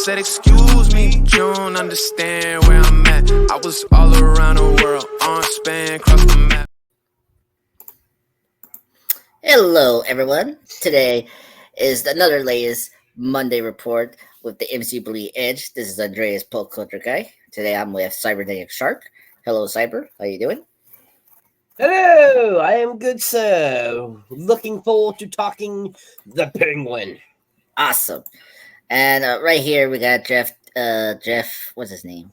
said, excuse me, but you don't understand where I'm at. I was all around the world, on span, across the map. Hello, everyone. Today is another latest Monday report with the MCU'S Bleeding Edge. This is Andreas Pop Culture Guy. Today I'm with Cyberneticshark. Hello, Cyber. How you doing? Hello, I am good, sir. Looking forward to talking the Penguin. Awesome. And right here we got Jeff. Jeff, what's his name?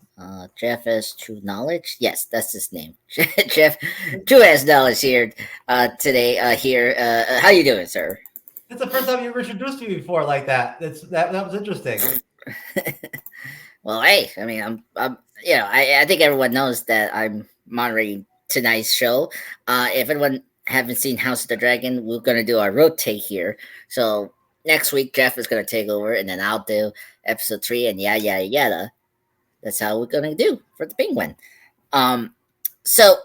Jeff has TrueKnowledge. Yes, that's his name. Jeff, True has knowledge here today. How you doing, sir? It's the first time you ever introduced me before like that. That was interesting. Well, hey, I mean, I think everyone knows that I'm moderating tonight's show. If anyone haven't seen House of the Dragon, we're gonna do our rotate here. So next week, Jeff is gonna take over, and then I'll do episode 3, and yada. That's how we're gonna do for the Penguin. So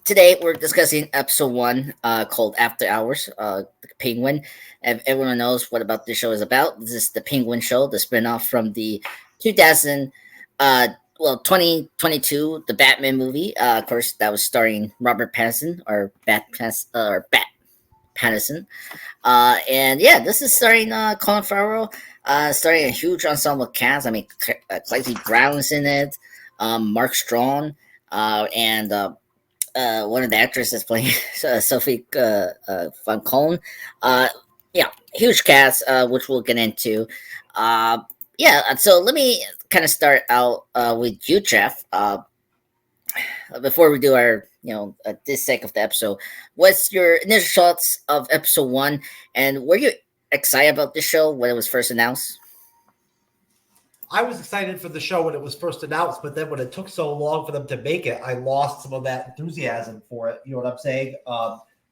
today we're discussing episode 1, called After Hours. The Penguin. And everyone knows what about this show is about. This is the Penguin Show, the spinoff from the 2022, the Batman movie. Of course, that was starring Robert Pattinson or Bat Pattinson. And yeah, this is starring Colin Farrell. Starring a huge ensemble cast. I mean, Clancy Brown's in it. Mark Strong, and one of the actresses playing Sophie Falcone. Yeah, huge cast, which we'll get into. So let me kind of start out with you, Jeff. Before we do our, this sec of the episode, what's your initial thoughts of episode 1, and were you excited about the show when it was first announced? I was excited for the show when it was first announced, but then when it took so long for them to make it, I lost some of that enthusiasm for it. You know what I'm saying?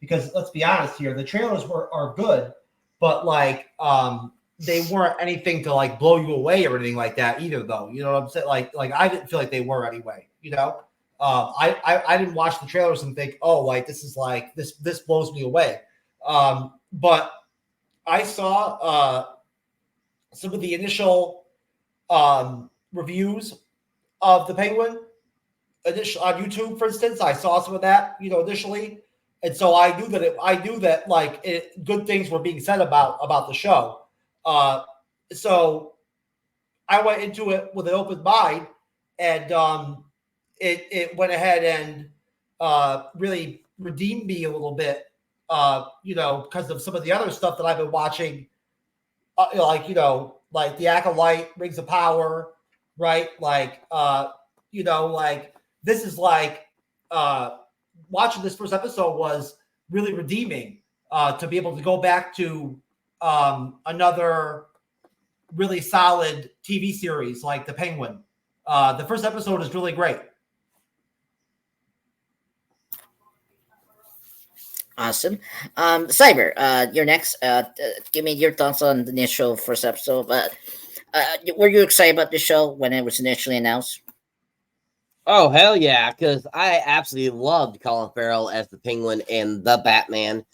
Because let's be honest here, the trailers are good, but they weren't anything to blow you away or anything like that either, though. You know what I'm saying? Like I didn't feel like they were anyway. I didn't watch the trailers and think, this is this blows me away. But I saw some of the initial reviews of the Penguin on YouTube, for instance. I saw some of that, initially, and so I knew that good things were being said about the show. So I went into it with an open mind, and it went ahead and really redeemed me a little bit, because of some of the other stuff that I've been watching, like The Acolyte, Rings of Power, right? This is watching this first episode was really redeeming, to be able to go back to another really solid TV series like The Penguin. The first episode is really great. Awesome. Cyber, you're next. Give me your thoughts on the initial first episode. But were you excited about the show when it was initially announced? Oh, hell yeah, because I absolutely loved Colin Farrell as the Penguin and the Batman.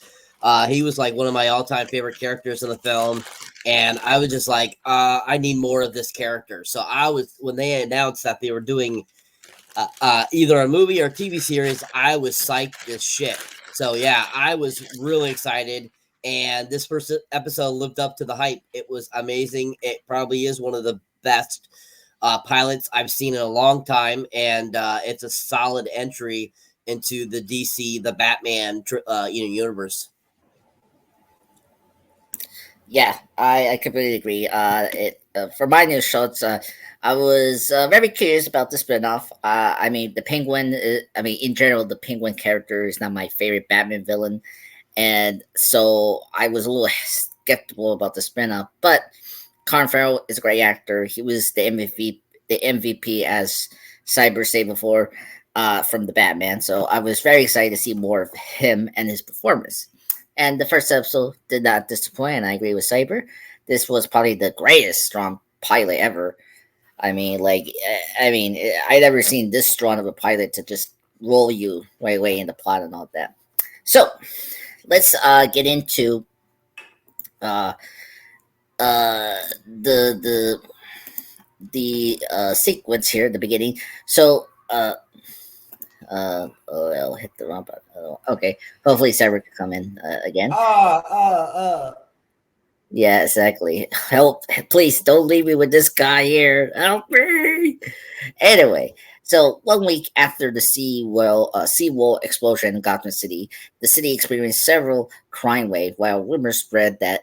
He was one of my all-time favorite characters in the film, and I was just I need more of this character. So when they announced that they were doing either a movie or TV series, I was psyched as shit. So yeah, I was really excited, and this first episode lived up to the hype. It was amazing. It probably is one of the best pilots I've seen in a long time, and it's a solid entry into the DC, the Batman, universe. Yeah, I completely agree. For my new shots, I was very curious about the spinoff. The Penguin. In general, the Penguin character is not my favorite Batman villain, and so I was a little skeptical about the spinoff. But Colin Farrell is a great actor. He was the MVP, as Cyber said before, from the Batman. So I was very excited to see more of him and his performance. And the first episode did not disappoint, and I agree with Cyber. This was probably the greatest strong pilot ever. I'd never seen this strong of a pilot to just roll you right away in the plot and all that. So let's get into the sequence here at the beginning. So oh, I'll hit the wrong button. Oh, okay, hopefully Cyber can come in again. Yeah, exactly. Help, please don't leave me with this guy here. Help me. Anyway, so 1 week after the seawall explosion in Gotham City, the city experienced several crime waves while rumors spread that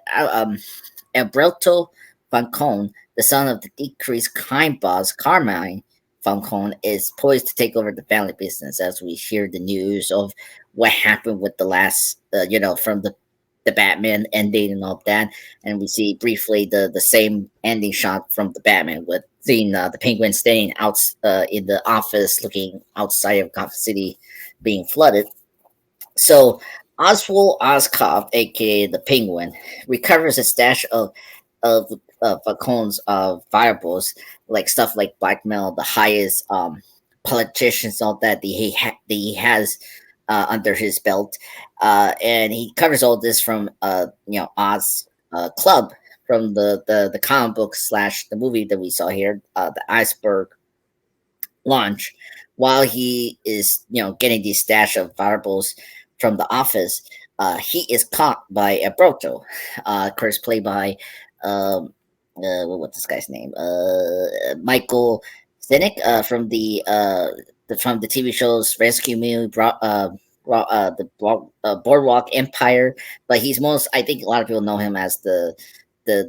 Alberto Falcone, the son of the decreased crime boss Carmine Falcone, is poised to take over the family business as we hear the news of what happened with the last, from the Batman ending and all that, and we see briefly the same ending shot from the Batman with seeing the Penguin staying out in the office, looking outside of Gotham City, being flooded. So Oswald Oscorp, aka the Penguin, recovers a stash of Falcone's variables, like stuff like blackmail, the highest politicians, all that that he has under his belt, and he covers all this from Oz Club from the comic book slash the movie that we saw here, the Iceberg launch. While he is getting these stash of variables from the office, he is caught by Alberto, of course played by what's this guy's name? Michael Steinick from the TV shows Rescue Me, Boardwalk Empire. But he's I think a lot of people know him as the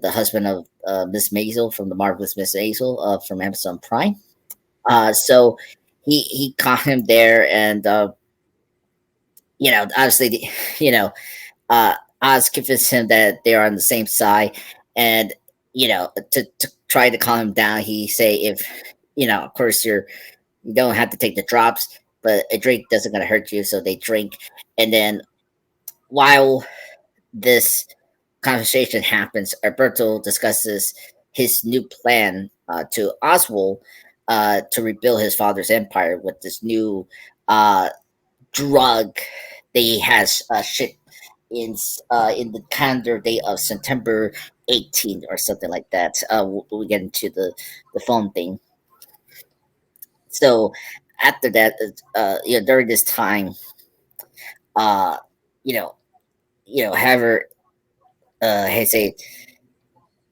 husband of Miss Maisel from the Marvelous Miss Maisel from Amazon Prime. So he caught him there, and obviously, Oz convinced him that they are on the same side, and to try to calm him down, he say, if of course you don't have to take the drops, but a drink doesn't gonna hurt you, so they drink, and then while this conversation happens, Alberto discusses his new plan to Oswald to rebuild his father's empire with this new drug that he has shipped in the calendar date of September 18th or something like that. We get into the phone thing. So after that, during this time, however,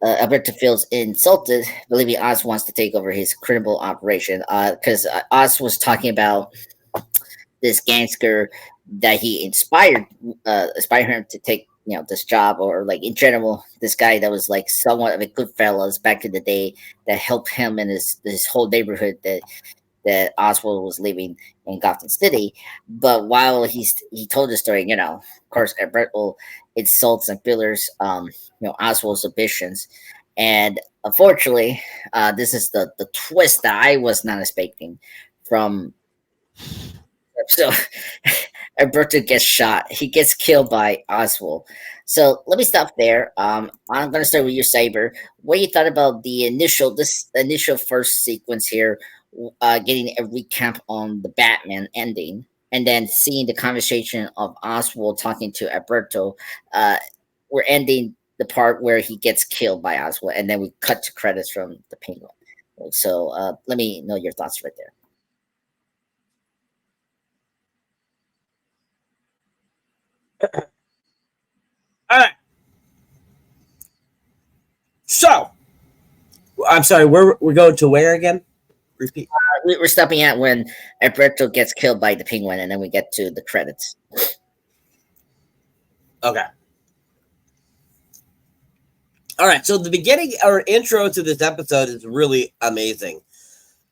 Alberto feels insulted, believing Oz wants to take over his criminal operation. Because Oz was talking about this gangster that he inspired him to take this job, or like in general this guy that was like somewhat of a good fellas back in the day, that helped him in his whole neighborhood that Oswald was living in Gotham City. But while he told the story, of course Alberto insults and billers Oswald's ambitions, and unfortunately this is the twist that I was not expecting from. So Alberto gets shot. He gets killed by Oswald. So let me stop there. I'm going to start with you, Saber. What you thought about this initial first sequence here, getting a recap on the Batman ending, and then seeing the conversation of Oswald talking to Alberto. We're ending the part where he gets killed by Oswald, and then we cut to credits from the Penguin. So let me know your thoughts right there. All right. So, I'm sorry. We're going to where again? Repeat. We're stopping at when Alberto gets killed by the Penguin, and then we get to the credits. Okay. All right. So the beginning or intro to this episode is really amazing.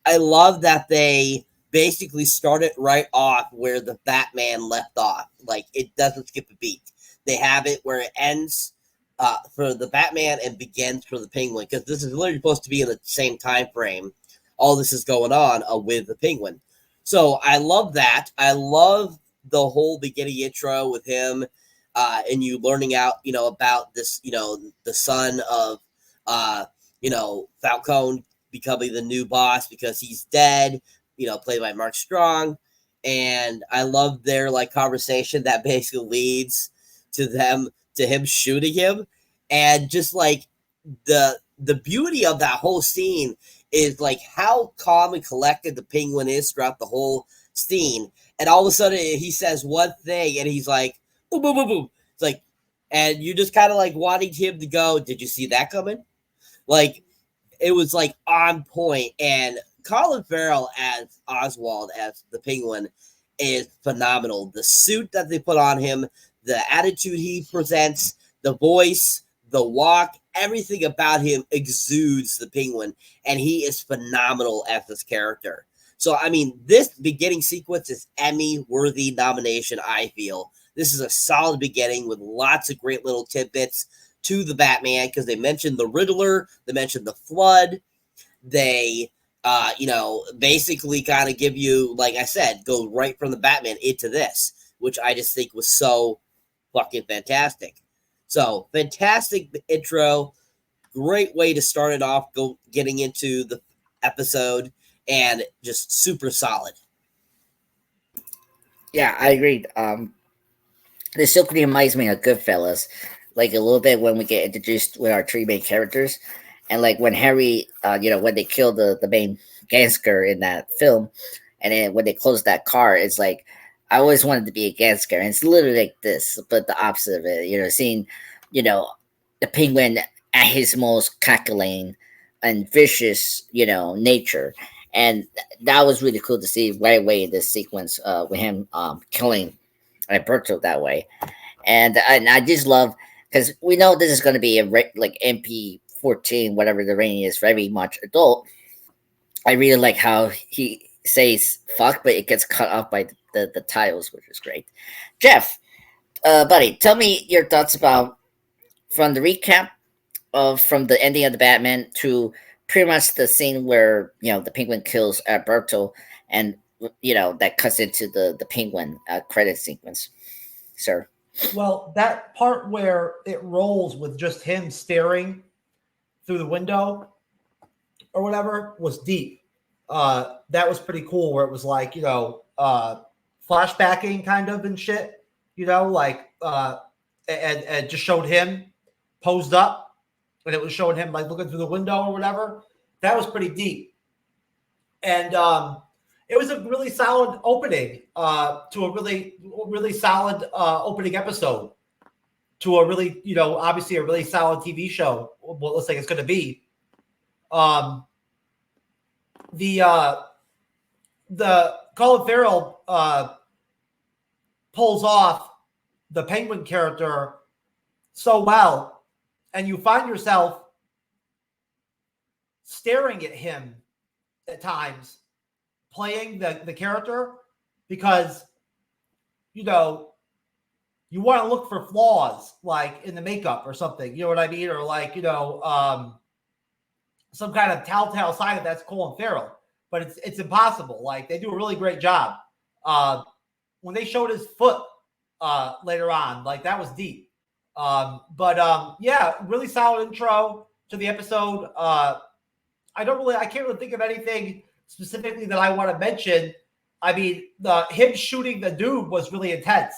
I love that they basically started right off where the Batman left off. Like, it doesn't skip a beat. They have it where it ends for the Batman and begins for the Penguin, because this is literally supposed to be in the same time frame. All this is going on with the Penguin. So I love that. I love the whole beginning intro with him and you learning out, about this, the son of, Falcone becoming the new boss because he's dead, played by Mark Strong. And I love their conversation that basically leads to him shooting him. And just the beauty of that whole scene is like how calm and collected the Penguin is throughout the whole scene. And all of a sudden he says one thing and he's like, boom, boom, boom, boom. It's like, and you're just kind of like wanting him to go, did you see that coming? Like, it was like on point. And Colin Farrell as Oswald, as the Penguin, is phenomenal. The suit that they put on him, the attitude he presents, the voice, the walk, everything about him exudes the Penguin, and he is phenomenal as this character. So, I mean, this beginning sequence is Emmy-worthy nomination, I feel. This is a solid beginning with lots of great little tidbits to the Batman, because they mentioned the Riddler, they mentioned the Flood, they, basically kind of give you, like I said, go right from the Batman into this, which I just think was so fucking fantastic. So, fantastic intro, great way to start it off, getting into the episode, and just super solid. Yeah, I agreed. This still reminds me of Goodfellas, like a little bit when we get introduced with our three main characters, and like when Harry, when they kill the main gangster in that film, and then when they close that car, it's like I always wanted to be a gangster, and it's literally like this, but the opposite of it. Seeing, the Penguin at his most calculating and vicious, nature. And that was really cool to see right away in this sequence with him killing Alberto that way. And I just love, because we know this is going to be a like MP14, whatever the rating is, very much adult. I really like how he says fuck, but it gets cut off by the titles, which is great. Jeff, buddy, tell me your thoughts about from the recap from the ending of the Batman to pretty much the scene where the Penguin kills Alberto, and that cuts into the Penguin credit sequence, sir. Well, that part where it rolls with just him staring through the window or whatever was deep. That was pretty cool, where it was like flashbacking kind of and shit, and just showed him posed up, and it was showing him like looking through the window or whatever. That was pretty deep. And it was a really solid opening to a really, really solid opening episode to a really, obviously a really solid TV show. Well, it looks like it's going to be. The Colin Farrell pulls off the Penguin character so well, and you find yourself staring at him at times, playing the character, because you want to look for flaws like in the makeup or something, you know what I mean, or like some kind of telltale sign that that's Colin Farrell, but it's impossible. Like, they do a really great job. When they showed his foot later on, like, that was deep. Yeah, really solid intro to the episode. I can't really think of anything specifically that I want to mention. I mean, him shooting the dude was really intense.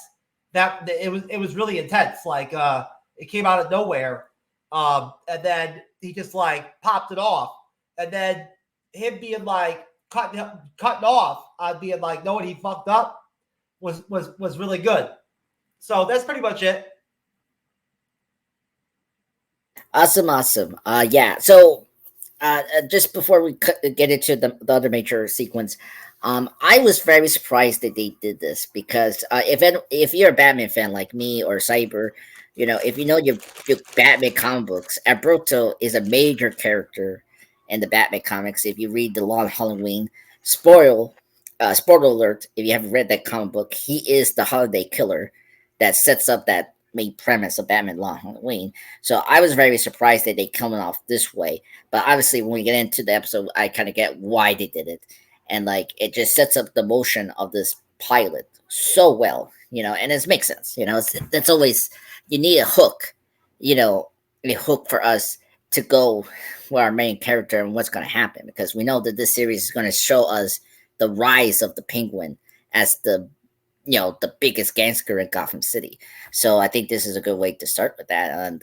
It was really intense. Like, it came out of nowhere. And then he just like popped it off. And then him being like cutting off on being like, knowing he fucked up was really good. So that's pretty much it. Awesome. Yeah. So just before we get into the other major sequence, I was very surprised that they did this, because if you're a Batman fan like me or Cyber, if you know your Batman comic books, Alberto is a major character in the Batman comics. If you read The Long Halloween, spoiler alert, if you haven't read that comic book, he is the holiday killer that sets up that main premise of Batman Long Halloween. So I was very surprised that they coming off this way. But obviously, when we get into the episode, I kind of get why they did it. And like, it just sets up the motion of this pilot so well, and it makes sense. That's always, you need a hook, a hook for us to go with our main character and what's going to happen, because we know that this series is going to show us the rise of the Penguin as the biggest gangster in Gotham City. So I think this is a good way to start with that. And,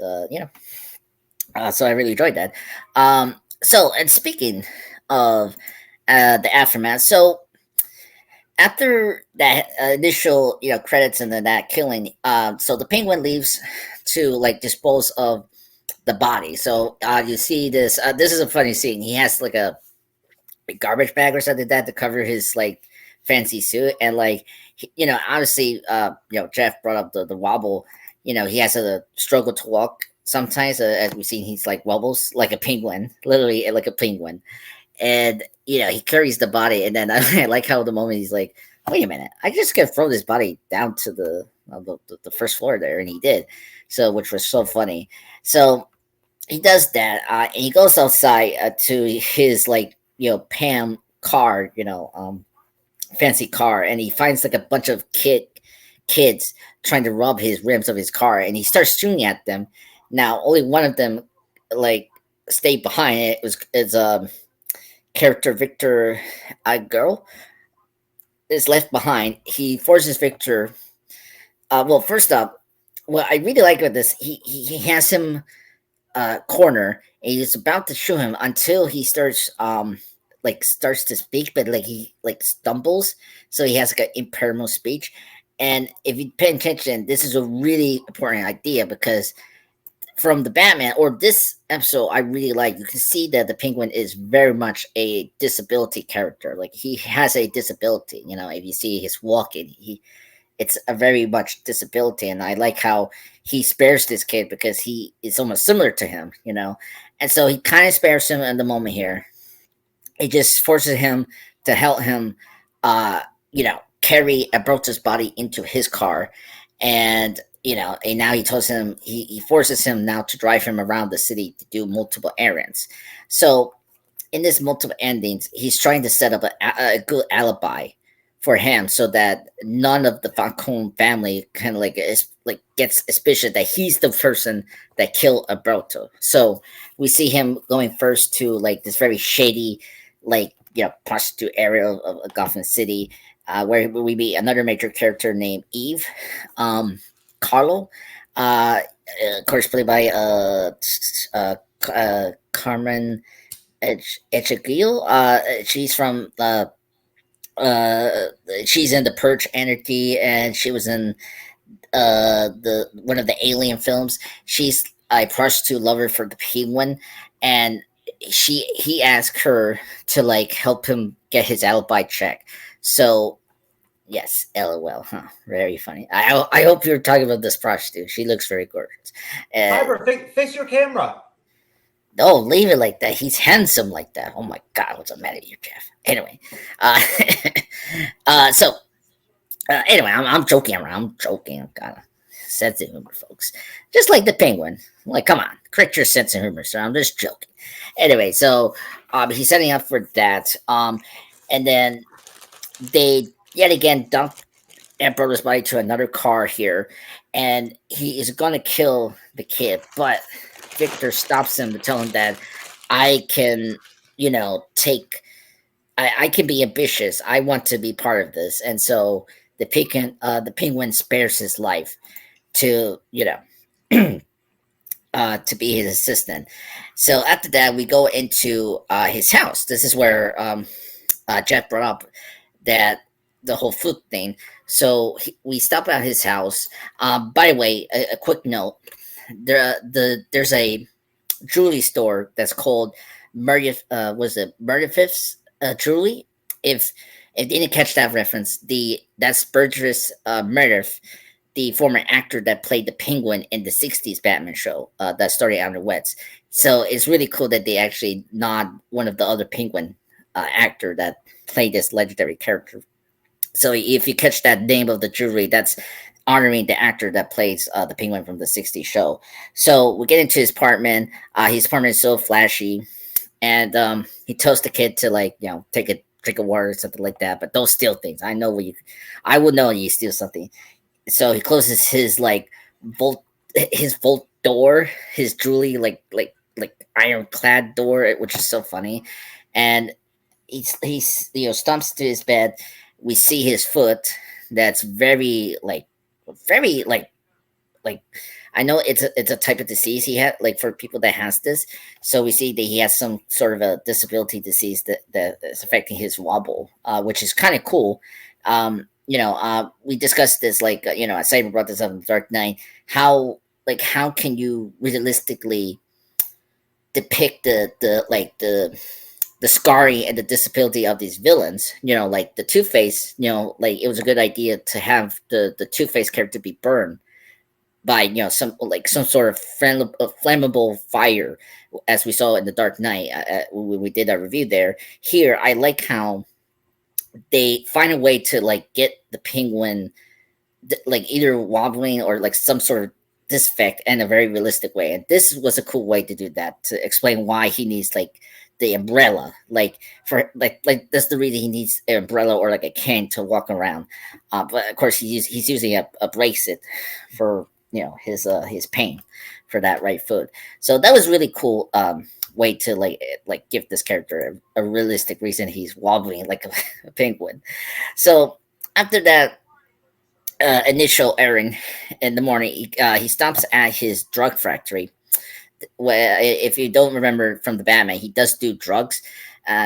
so I really enjoyed that. And speaking of the aftermath. So after that initial, credits and then that killing, so the Penguin leaves to like dispose of the body. So you see this. This is a funny scene. He has like a garbage bag or something like that to cover his like fancy suit, and like obviously, Jeff brought up the wobble. He has a struggle to walk sometimes. As we've seen, he's like wobbles like a penguin, literally like a penguin, and he carries the body. And then I like how the moment he's like, wait a minute, I just could throw this body down to the first floor there, and he did. So, which was so funny. So he does that, and he goes outside to his like Pam car, fancy car, and he finds like a bunch of kids trying to rob his rims of his car, and he starts shooting at them. Now, only one of them like stayed behind. It's character Victor, a girl, is left behind. He forces Victor. Well, first up, what I really like about this, he has him corner, and he's about to shoot him until he starts starts to speak, but like he like stumbles, so he has like an imperial speech. And if you pay attention, this is a really important idea, because from the Batman or this episode, I really like, you can see that the Penguin is very much a disability character. Like he has a disability, if you see his walking, it's a very much disability. And I like how he spares this kid because he is almost similar to him, and so he kind of spares him in the moment here. It just forces him to help him, carry Abrota's body into his car. And, and now he tells him, he forces him now to drive him around the city to do multiple errands. So in this multiple endings, he's trying to set up a good alibi for him, so that none of the Falcone family kind of gets suspicious that he's the person that killed Abrota. So we see him going first to like this very shady, prostitute area of Gotham City, where we meet another major character named Eve, Carlo, of course played by Carmen Echeguil. She's from she's in the Purge Anarchy, and she was in the one of the Alien films. She's a prostitute lover for the Penguin, and he asked her to like help him get his alibi check. So yes, LOL, huh? Very funny. I hope you're talking about this prostitute. She looks very gorgeous. Cyber, fix your camera. No, leave it like that. He's handsome like that. Oh my God, what's the matter with you, Jeff? Anyway, anyway, I'm joking around. I'm joking. I've got a sense of humor, folks. Just like the Penguin. Like, come on, correct your sense of humor, sir. I'm just joking. Anyway, so he's setting up for that. And then they yet again dump Ambrota's body to another car here, and he is going to kill the kid, but Victor stops him to tell him that I can, I can be ambitious. I want to be part of this. And so the Penguin spares his life to, to be his assistant. So after that, we go into his house. This is where Jeff brought up that the whole food thing. So we stop at his house. By the way, a quick note: there's a jewelry store that's called Meredith's Jewelry. If you didn't catch that reference, that's Burgess Meredith, the former actor that played the Penguin in the '60s Batman show that started out in the West. So it's really cool that they actually nod one of the other Penguin actor that played this legendary character. So if you catch that name of the jewelry, that's honoring the actor that plays the Penguin from the '60s show. So we get into his apartment. His apartment is so flashy, and he tells the kid to take a drink of water or something like that, but don't steal things. I would know you steal something. So he closes his vault door, his jewelry like ironclad door, which is so funny, and he's stomps to his bed. We see his foot that's very I know it's a type of disease he had, like for people that has this. So we see that he has some sort of a disability disease that is affecting his wobble, which is kind of cool. We discussed this at Cyber brought this up in Dark Knight. How can you realistically depict the scarring and the disability of these villains? Like the Two-Face, like it was a good idea to have the Two-Face character be burned by some sort of flammable fire, as we saw in the Dark Knight when we did our review there. Here, I like how they find a way to get the Penguin either wobbling or some sort of defect in a very realistic way, and this was a cool way to do that, to explain why he needs the umbrella, that's the reason he needs an umbrella or a cane to walk around. But of course he's using a bracelet for his pain for that right foot. So that was really cool way to give this character a realistic reason he's wobbling like a penguin. So after that initial errand in the morning, he stops at his drug factory. Where, if you don't remember from the Batman, he does do drugs.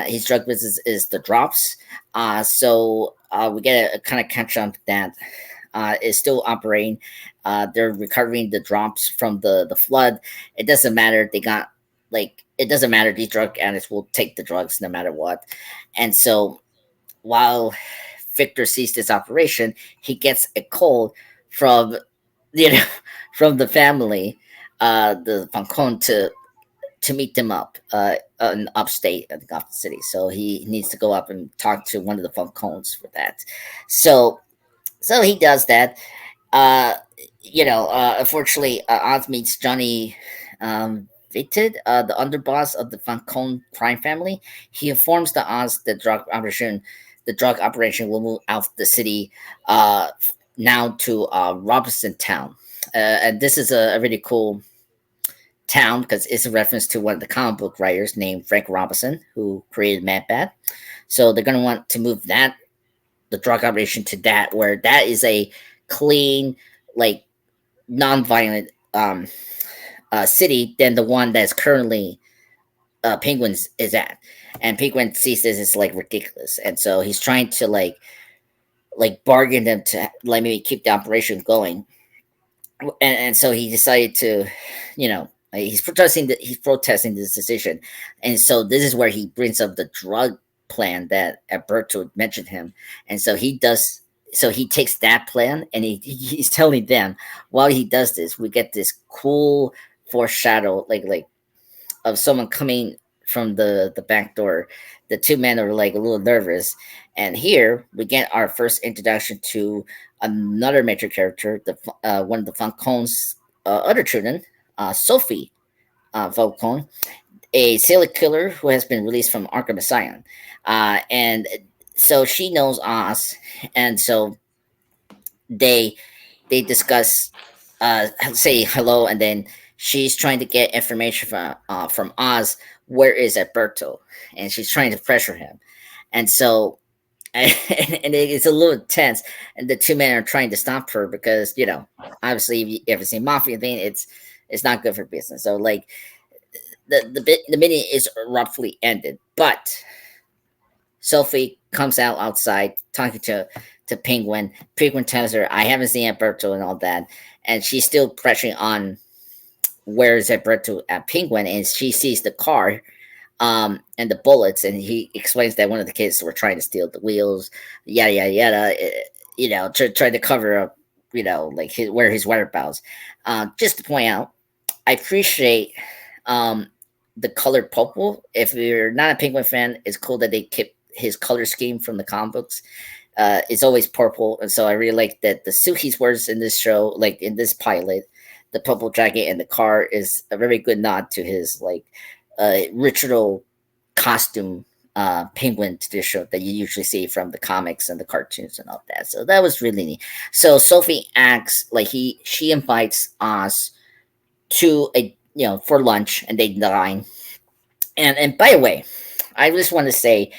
His drug business is the drops. So we get a kind of catch on that. Is still operating. They're recovering the drops from the flood. It doesn't matter. They got it doesn't matter. These drug addicts will take the drugs no matter what. And so while Victor sees this operation, he gets a call from from the family, the Falcone, to meet them up in upstate at the Gotham City. So he needs to go up and talk to one of the Falcones for that. So he does that. Unfortunately, Oz meets Johnny Vitted, the underboss of the Falcone crime family. He informs the Oz the drug operation will move out of the city now to Robinson Town. And this is a really cool town because it's a reference to one of the comic book writers named Frank Robinson, who created Mad Bat. So they're going to want to move the drug operation to that, where that is a clean, non-violent city than the one that's currently Penguin's is at. And Penguin sees this as ridiculous, and so he's trying to bargain them to maybe keep the operation going. And so he decided to, he's protesting this decision, and so this is where he brings up the drug plan that Alberto mentioned him, and so he takes that plan, and he's telling them while he does this, we get this cool foreshadow of someone coming from the back door. The two men are a little nervous, and here we get our first introduction to another major character, one of the Falcone's other children, Sophie Falcone, a serial killer who has been released from Arkham Asylum, and so she knows Oz, and so they discuss, say hello, and then she's trying to get information from Oz. Where is Alberto? And she's trying to pressure him, and so and it's a little tense. And the two men are trying to stop her because obviously, if you ever seen mafia thing, it's not good for business. So the meeting is roughly ended, but Sophie comes outside talking to Penguin. Penguin tells her, I haven't seen Alberto and all that. And she's still pressuring on where is Alberto at Penguin. And she sees the car and the bullets. And he explains that one of the kids were trying to steal the wheels, yada, yada, yada, try to cover up, where his whereabouts. Just to point out, I appreciate the color purple. If you're not a Penguin fan, it's cool that they kept his color scheme from the comic books. It's always purple, and so I really like that the suit he wears in this show, in this pilot, the purple jacket and the car is a very good nod to his ritual costume Penguin to this show that you usually see from the comics and the cartoons and all that. So that was really neat. So Sophie acts she invites Oz to for lunch, and they dine. And by the way, I just want to say,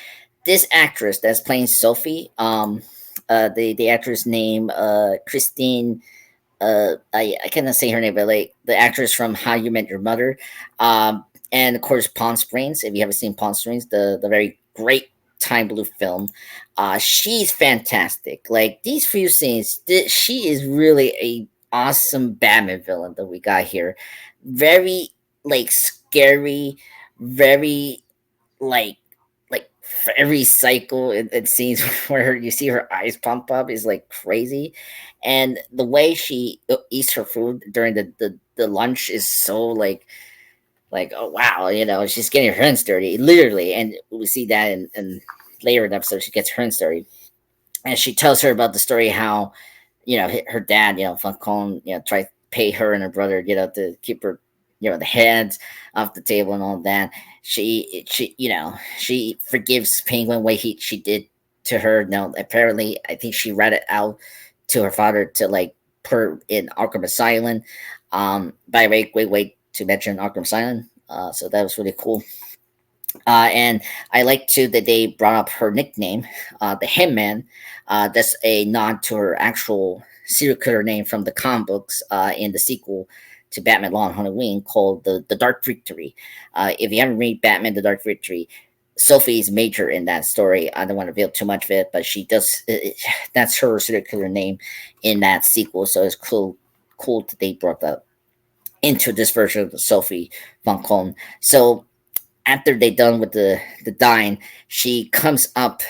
this actress that's playing Sophie, the actress name Christine I cannot say her name, but like the actress from How You Met Your Mother, and of course Palm Springs. If you haven't seen Palm Springs, the very great time blue film, she's fantastic. Like these few scenes, she is really a awesome Batman villain that we got here. Very like scary, very like like every cycle it scenes where you see her eyes pump up is like crazy, and the way she eats her food during the lunch is so like oh wow, she's getting her hands dirty literally, and we see that in later in the episode she gets her hands dirty, and she tells her about the story how her dad, Falcone, tried to pay her and her brother, to keep her, the heads off the table and all that. She forgives Penguin what she did to her. Now, apparently, I think she read it out to her father to like put her in Arkham Asylum. By the way, great way to mention Arkham Asylum. So that was really cool. And I like too that they brought up her nickname, the Hitman. That's a nod to her actual serial killer name from the comic books in the sequel to Batman Law on Halloween called the Dark Victory. If you haven't read Batman the Dark Victory, Sophie's major in that story. I don't want to reveal too much of it, but she does. That's her serial killer name in that sequel. So it's cool that they brought that into this version of Sophie Falcone. So after they done with the dying, she comes up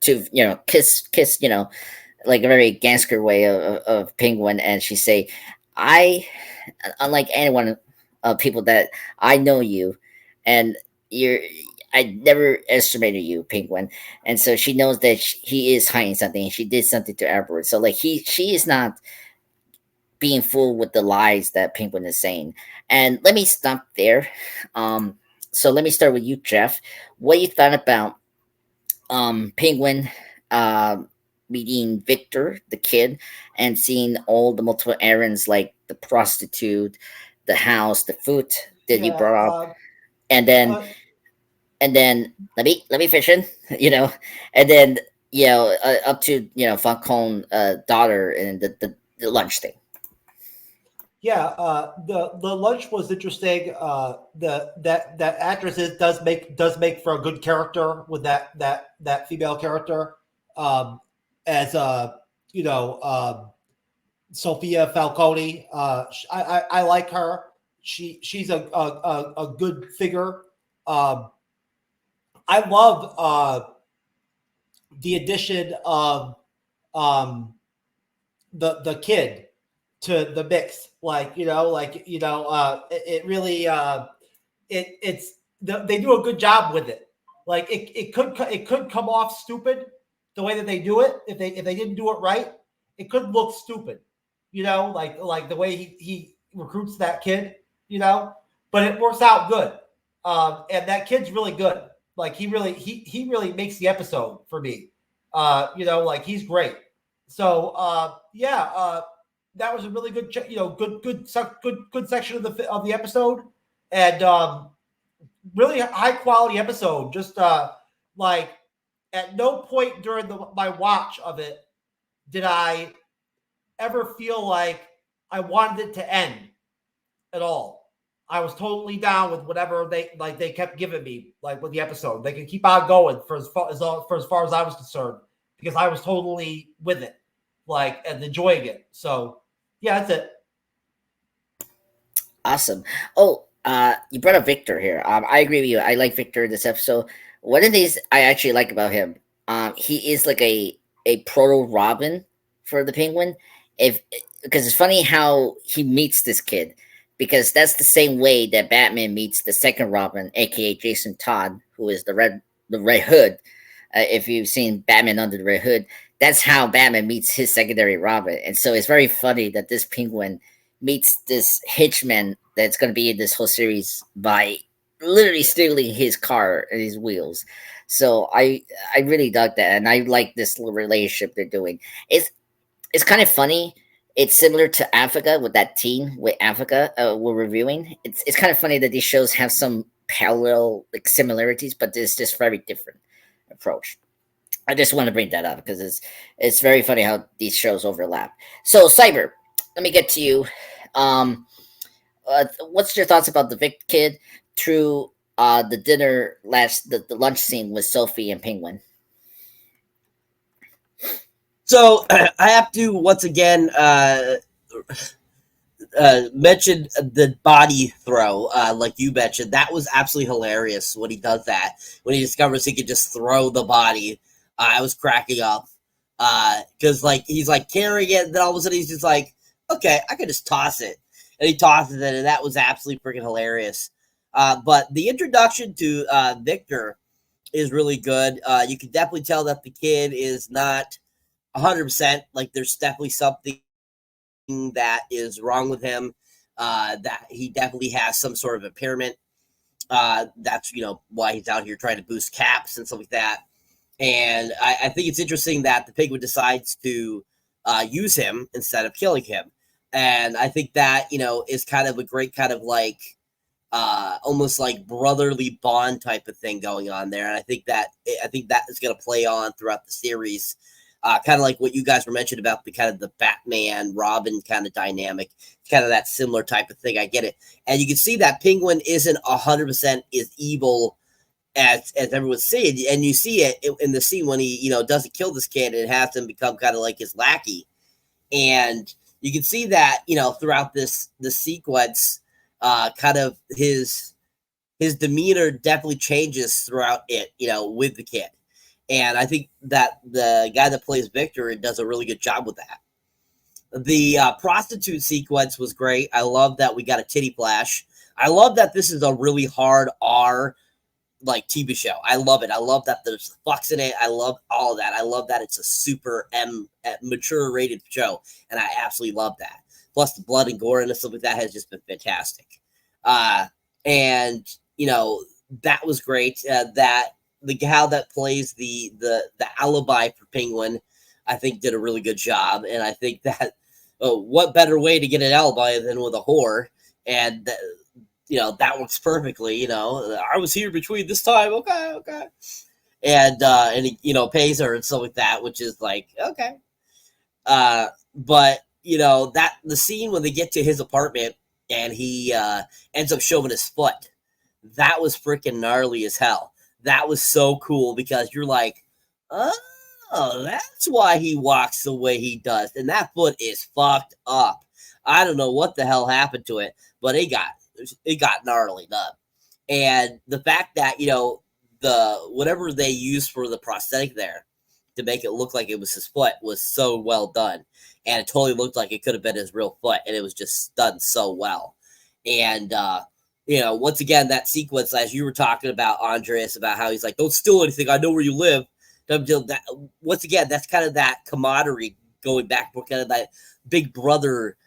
to kiss like a very gangster way of Penguin, and she say, I, unlike anyone of people that I know you, and I never estimated you, Penguin. And so she knows that he is hiding something, and she did something to Edward. So like she is not being fooled with the lies that Penguin is saying. And let me stop there. So let me start with you, Jeff. What you thought about Penguin meeting Victor, the kid, and seeing all the multiple errands like the prostitute, the house, the food that you brought up, and then let me fish in, and then up to Falcone daughter and the lunch thing. Yeah, the lunch was interesting. That actress does make for a good character with that female character, as Sophia Falcone. I like her. She's a good figure. I love the addition of the kid to the mix, it really they do a good job with it. Like it could come off stupid the way that they do it. If they didn't do it right, it could look stupid, like the way he recruits that kid, but it works out good. And that kid's really good. Like he really makes the episode for me. He's great. So that was a really good, good section of the episode, and really high quality episode. Just like at no point during my watch of it did I ever feel like I wanted it to end at all. I was totally down with whatever they kept giving me, like with the episode. They could keep on going for as far as I was concerned, because I was totally with it, and enjoying it. So yeah, that's it. Awesome. Oh, you brought up Victor here. I agree with you. I like Victor in this episode. One of these I actually like about him, he is like a proto Robin for the Penguin. Because it's funny how he meets this kid, because that's the same way that Batman meets the second Robin, aka Jason Todd, who is the Red Hood. If you've seen Batman Under the Red Hood, that's how Batman meets his secondary Robin. And so it's very funny that this Penguin meets this hitchman that's going to be in this whole series by literally stealing his car and his wheels. So I really dug that, and I like this little relationship they're doing. It's kind of funny. It's similar to Africa with that teen with Africa we're reviewing. It's kind of funny that these shows have some parallel similarities, but it's just very different approach. I just want to bring that up because it's very funny how these shows overlap. So Cyber, let me get to you. What's your thoughts about the Vic kid through the the lunch scene with Sophie and Penguin? So I have to once again mention the body throw, like you mentioned. That was absolutely hilarious when he does that. When he discovers he could just throw the body, I was cracking up because like he's like carrying it, and then all of a sudden he's just like, okay, I could just toss it, and he tosses it, and that was absolutely freaking hilarious. But the introduction to Victor is really good. You can definitely tell that the kid is not 100%. Like there's definitely something that is wrong with him. That he definitely has some sort of impairment. That's why he's out here trying to boost caps and stuff like that. And I think it's interesting that the Penguin decides to use him instead of killing him. And I think that is kind of a great kind of like almost like brotherly bond type of thing going on there. And I think that is going to play on throughout the series. Kind of like what you guys were mentioning about the kind of the Batman Robin kind of dynamic, kind of that similar type of thing. I get it. And you can see that Penguin isn't 100% as evil as everyone's saying. And you see it in the scene when he, doesn't kill this kid and has him become kind of like his lackey. And you can see that, throughout the sequence, kind of his demeanor definitely changes throughout it, with the kid. And I think that the guy that plays Victor does a really good job with that. The prostitute sequence was great. I love that we got a titty flash. I love that this is a really hard R like TV show. I love it. I love that there's fucks in it. I love all of that. I love that it's a super mature rated show, and I absolutely love that. Plus the blood and gore and stuff like that has just been fantastic. And that was great. That the gal that plays the alibi for Penguin, I think did a really good job. And I think that what better way to get an alibi than with a whore? And that works perfectly. I was here between this time. Okay. And he, pays her and stuff like that, which is like, okay. But that the scene when they get to his apartment and he ends up showing his foot, that was freaking gnarly as hell. That was so cool because you're like, oh, that's why he walks the way he does. And that foot is fucked up. I don't know what the hell happened to it, but it got gnarly up. And the fact that, the whatever they used for the prosthetic there to make it look like it was his foot was so well done. And it totally looked like it could have been his real foot. And it was just done so well. And, once again, that sequence, as you were talking about, Andreas, about how he's like, don't steal anything. I know where you live. That, once again, that's kind of that camaraderie going back for kind of that big brother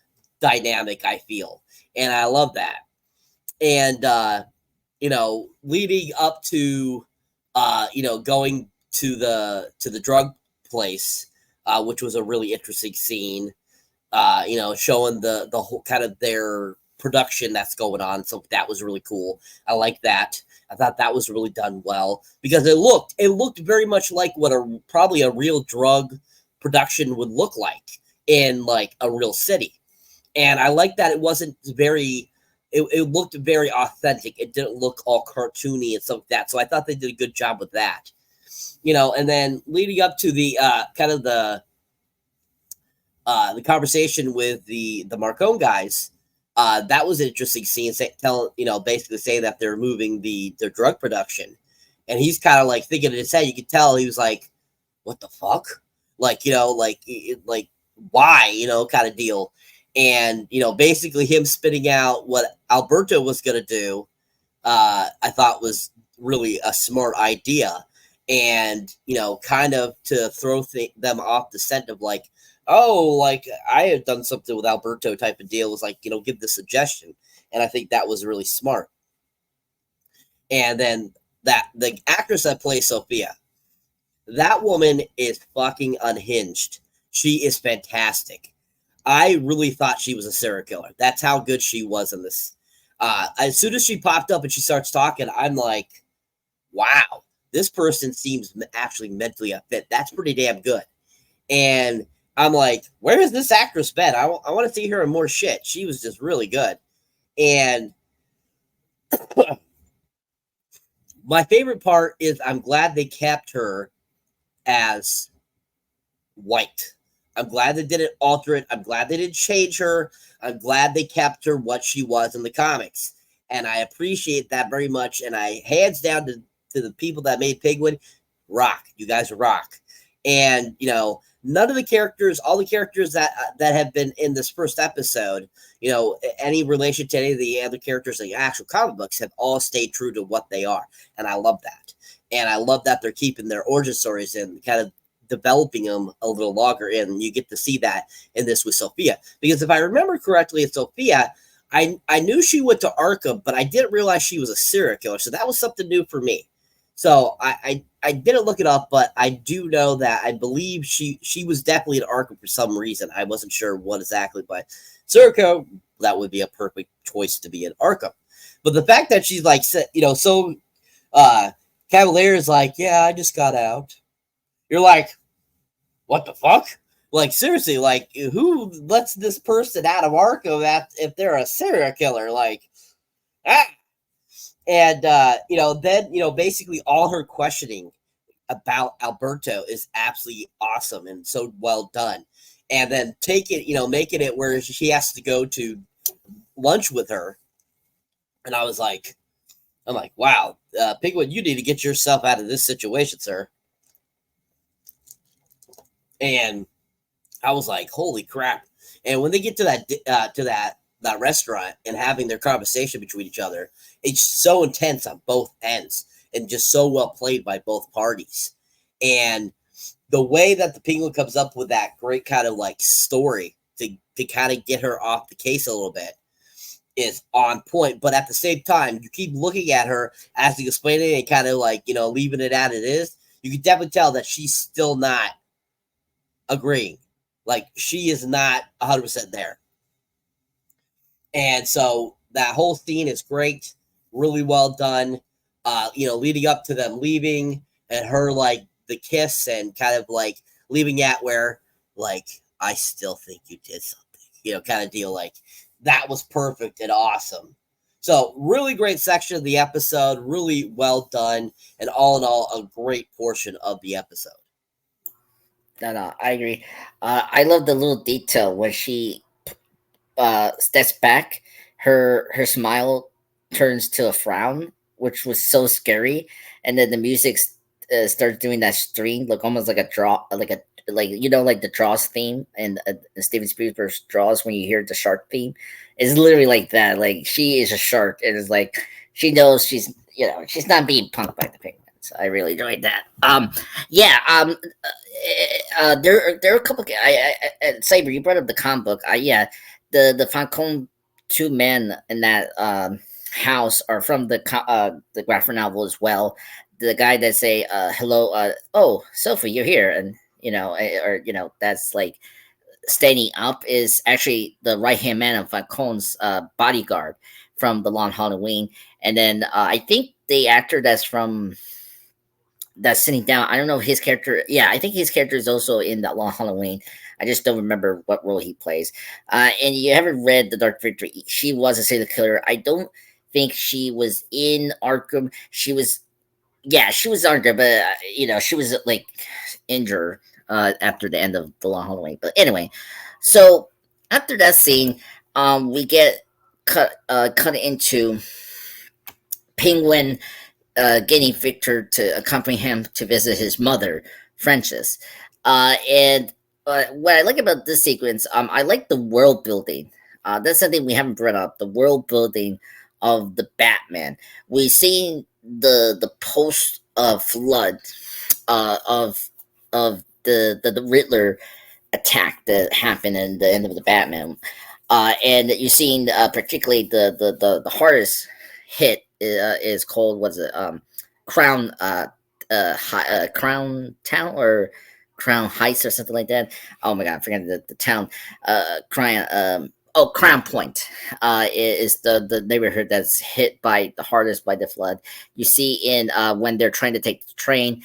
dynamic, I feel. And I love that. And, leading up to, going to the drug place, which was a really interesting scene, showing the whole kind of their production that's going on. So that was really cool. I like that. I thought that was really done well because it looked very much like what probably a real drug production would look like in like a real city. And I like that it wasn't it looked very authentic. It didn't look all cartoony and stuff like that. So I thought they did a good job with that. And then leading up to the kind of the conversation with the Marcone guys, that was an interesting scene. Basically saying that they're moving their drug production, and he's kind of like thinking in his head. You could tell he was like, "What the fuck?" Like why? Kind of deal. And basically him spitting out what Alberto was gonna do, I thought was really a smart idea, and kind of to throw them off the scent of like, oh, like I had done something with Alberto type of deal, was like, give the suggestion. And I think that was really smart. And then the actress that plays Sophia, that woman is fucking unhinged. She is fantastic. I really thought she was a serial killer. That's how good she was in this. As soon as she popped up and she starts talking, I'm like, wow, this person seems actually mentally unfit. That's pretty damn good. And I'm like, where has this actress been? I want to see her in more shit. She was just really good. And my favorite part is I'm glad they kept her as white. I'm glad they didn't alter it. I'm glad they didn't change her. I'm glad they kept her what she was in the comics. And I appreciate that very much. And I hands down to the people that made Penguin, rock. You guys rock. And, you know, none of the characters, all the characters that have been in this first episode, you know, any relation to any of the other characters in the actual comic books have all stayed true to what they are. And I love that. And I love that they're keeping their origin stories and kind of developing them a little longer. And you get to see that in this with Sophia. Because if I remember correctly, in Sophia, I knew she went to Arkham, but I didn't realize she was a serial killer. So that was something new for me. So I didn't look it up, but I do know that I believe she was definitely in Arkham for some reason. I wasn't sure what exactly, but Circo, that would be a perfect choice to be in Arkham. But the fact that she's like, you know, so Cavalier is like, yeah, I just got out. You're like, what the fuck? Like, seriously, like, who lets this person out of Arkham if they're a serial killer? Like, ah. And, you know, then, you know, basically all her questioning about Alberto is absolutely awesome and so well done. And then making it where she has to go to lunch with her. And I'm like, wow, Penguin, you need to get yourself out of this situation, sir. And I was like, holy crap. And when they get to that restaurant and having their conversation between each other, it's so intense on both ends and just so well played by both parties. And the way that the Penguin comes up with that great kind of like story to kind of get her off the case a little bit is on point. But at the same time, you keep looking at her as you explain it and kind of like, you know, leaving it as it is. You can definitely tell that she's still not agreeing. Like, she is not 100% there. And so that whole scene is great, really well done. You know, leading up to them leaving and her like the kiss and kind of like leaving at where like, I still think you did something, you know, kind of deal. Like, that was perfect and awesome. So really great section of the episode, really well done, and all in all, a great portion of the episode. No, I agree. I love the little detail when she steps back, her smile turns to a frown, which was so scary, and then the music starts doing that string, like almost like a draw, like you know, like the Jaws theme and Steven Spielberg's Jaws when you hear the shark theme. It's literally like that. Like, she is a shark, and it's like she knows she's not being punked by the penguins. I really enjoyed that. There are a couple. Saber, you brought up the comic book. The Falcone two men in that house are from the graphic novel as well. The guy that say hello, oh Sophie, you're here, and that's like standing up is actually the right hand man of Falcone's bodyguard from The Long Halloween. And then I think the actor that's sitting down, I don't know his character. Yeah, I think his character is also in That Long Halloween. I just don't remember what role he plays. And you haven't read The Dark Victory. She was a serial killer. I don't think she was in Arkham. She was Arkham, but she was like injured after the end of The Long Halloween. But anyway, so after that scene, we get cut into Penguin getting Victor to accompany him to visit his mother, Frances. And what I like about this sequence, I like the world building. That's something we haven't brought up. The world building of the Batman. We've seen the post flood of the Riddler attack that happened in the end of the Batman, and you've seen particularly the hardest hit is called Crown Crown Town or Crown Heights or something like that. Oh my god, I'm forgetting the town. Crown Point is the neighborhood that's hit by the hardest by the flood. You see in when they're trying to take the train,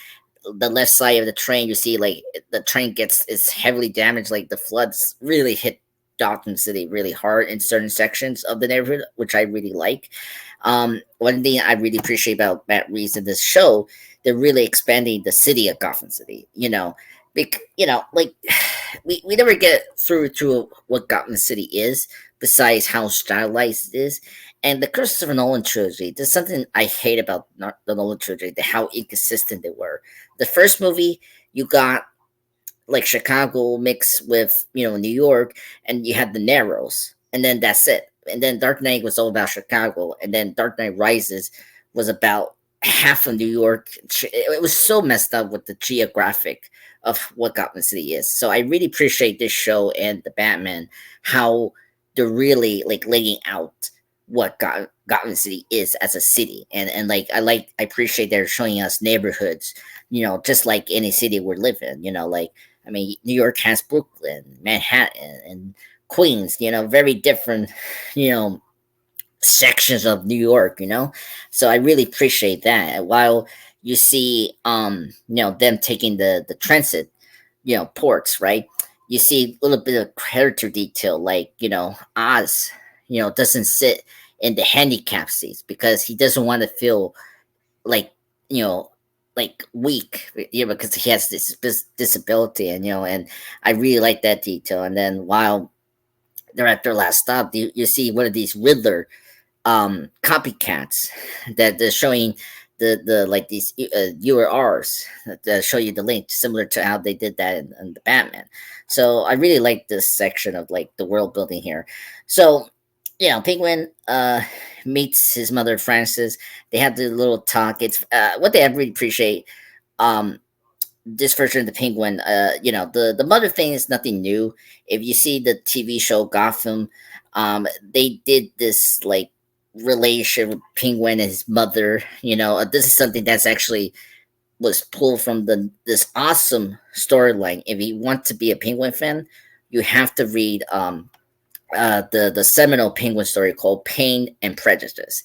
the left side of the train, you see like the train is heavily damaged. Like the floods really hit Gotham City really hard in certain sections of the neighborhood, which I really like. One thing I really appreciate about Matt Reeves in this show, they're really expanding the city of Gotham City. Like we never get through what Gotham City is, besides how stylized it is. And the Christopher Nolan trilogy, there's something I hate about the Nolan trilogy, how inconsistent they were. The first movie, you got like Chicago mixed with New York, and you had the Narrows, and then that's it. And then Dark Knight was all about Chicago, and then Dark Knight Rises was about half of New York. It was so messed up with the geographic of what Gotham City is. So I really appreciate this show and the Batman, how they're really like laying out what Gotham City is as a city. And I appreciate they're showing us neighborhoods, just like any city we're living. New York has Brooklyn, Manhattan, and Queens, very different, sections of New York, So I really appreciate that. While you see, them taking the transit, ports, right? You see a little bit of character detail, like, Oz, doesn't sit in the handicap seats because he doesn't want to feel like, like weak, because he has this disability, and I really like that detail. And then while they're at their last stop, you see one of these Riddler copycats that they're showing the like these URLs that show you the link, similar to how they did that in the Batman. So I really like this section of like the world building here. So Penguin meets his mother Frances. They have the little talk. It's what they really appreciate. This version of the Penguin, the mother thing is nothing new. If you see the TV show Gotham, they did this like relation with Penguin and his mother. This is something that's actually was pulled from this awesome storyline. If you want to be a Penguin fan, you have to read the seminal Penguin story called Pain and Prejudice.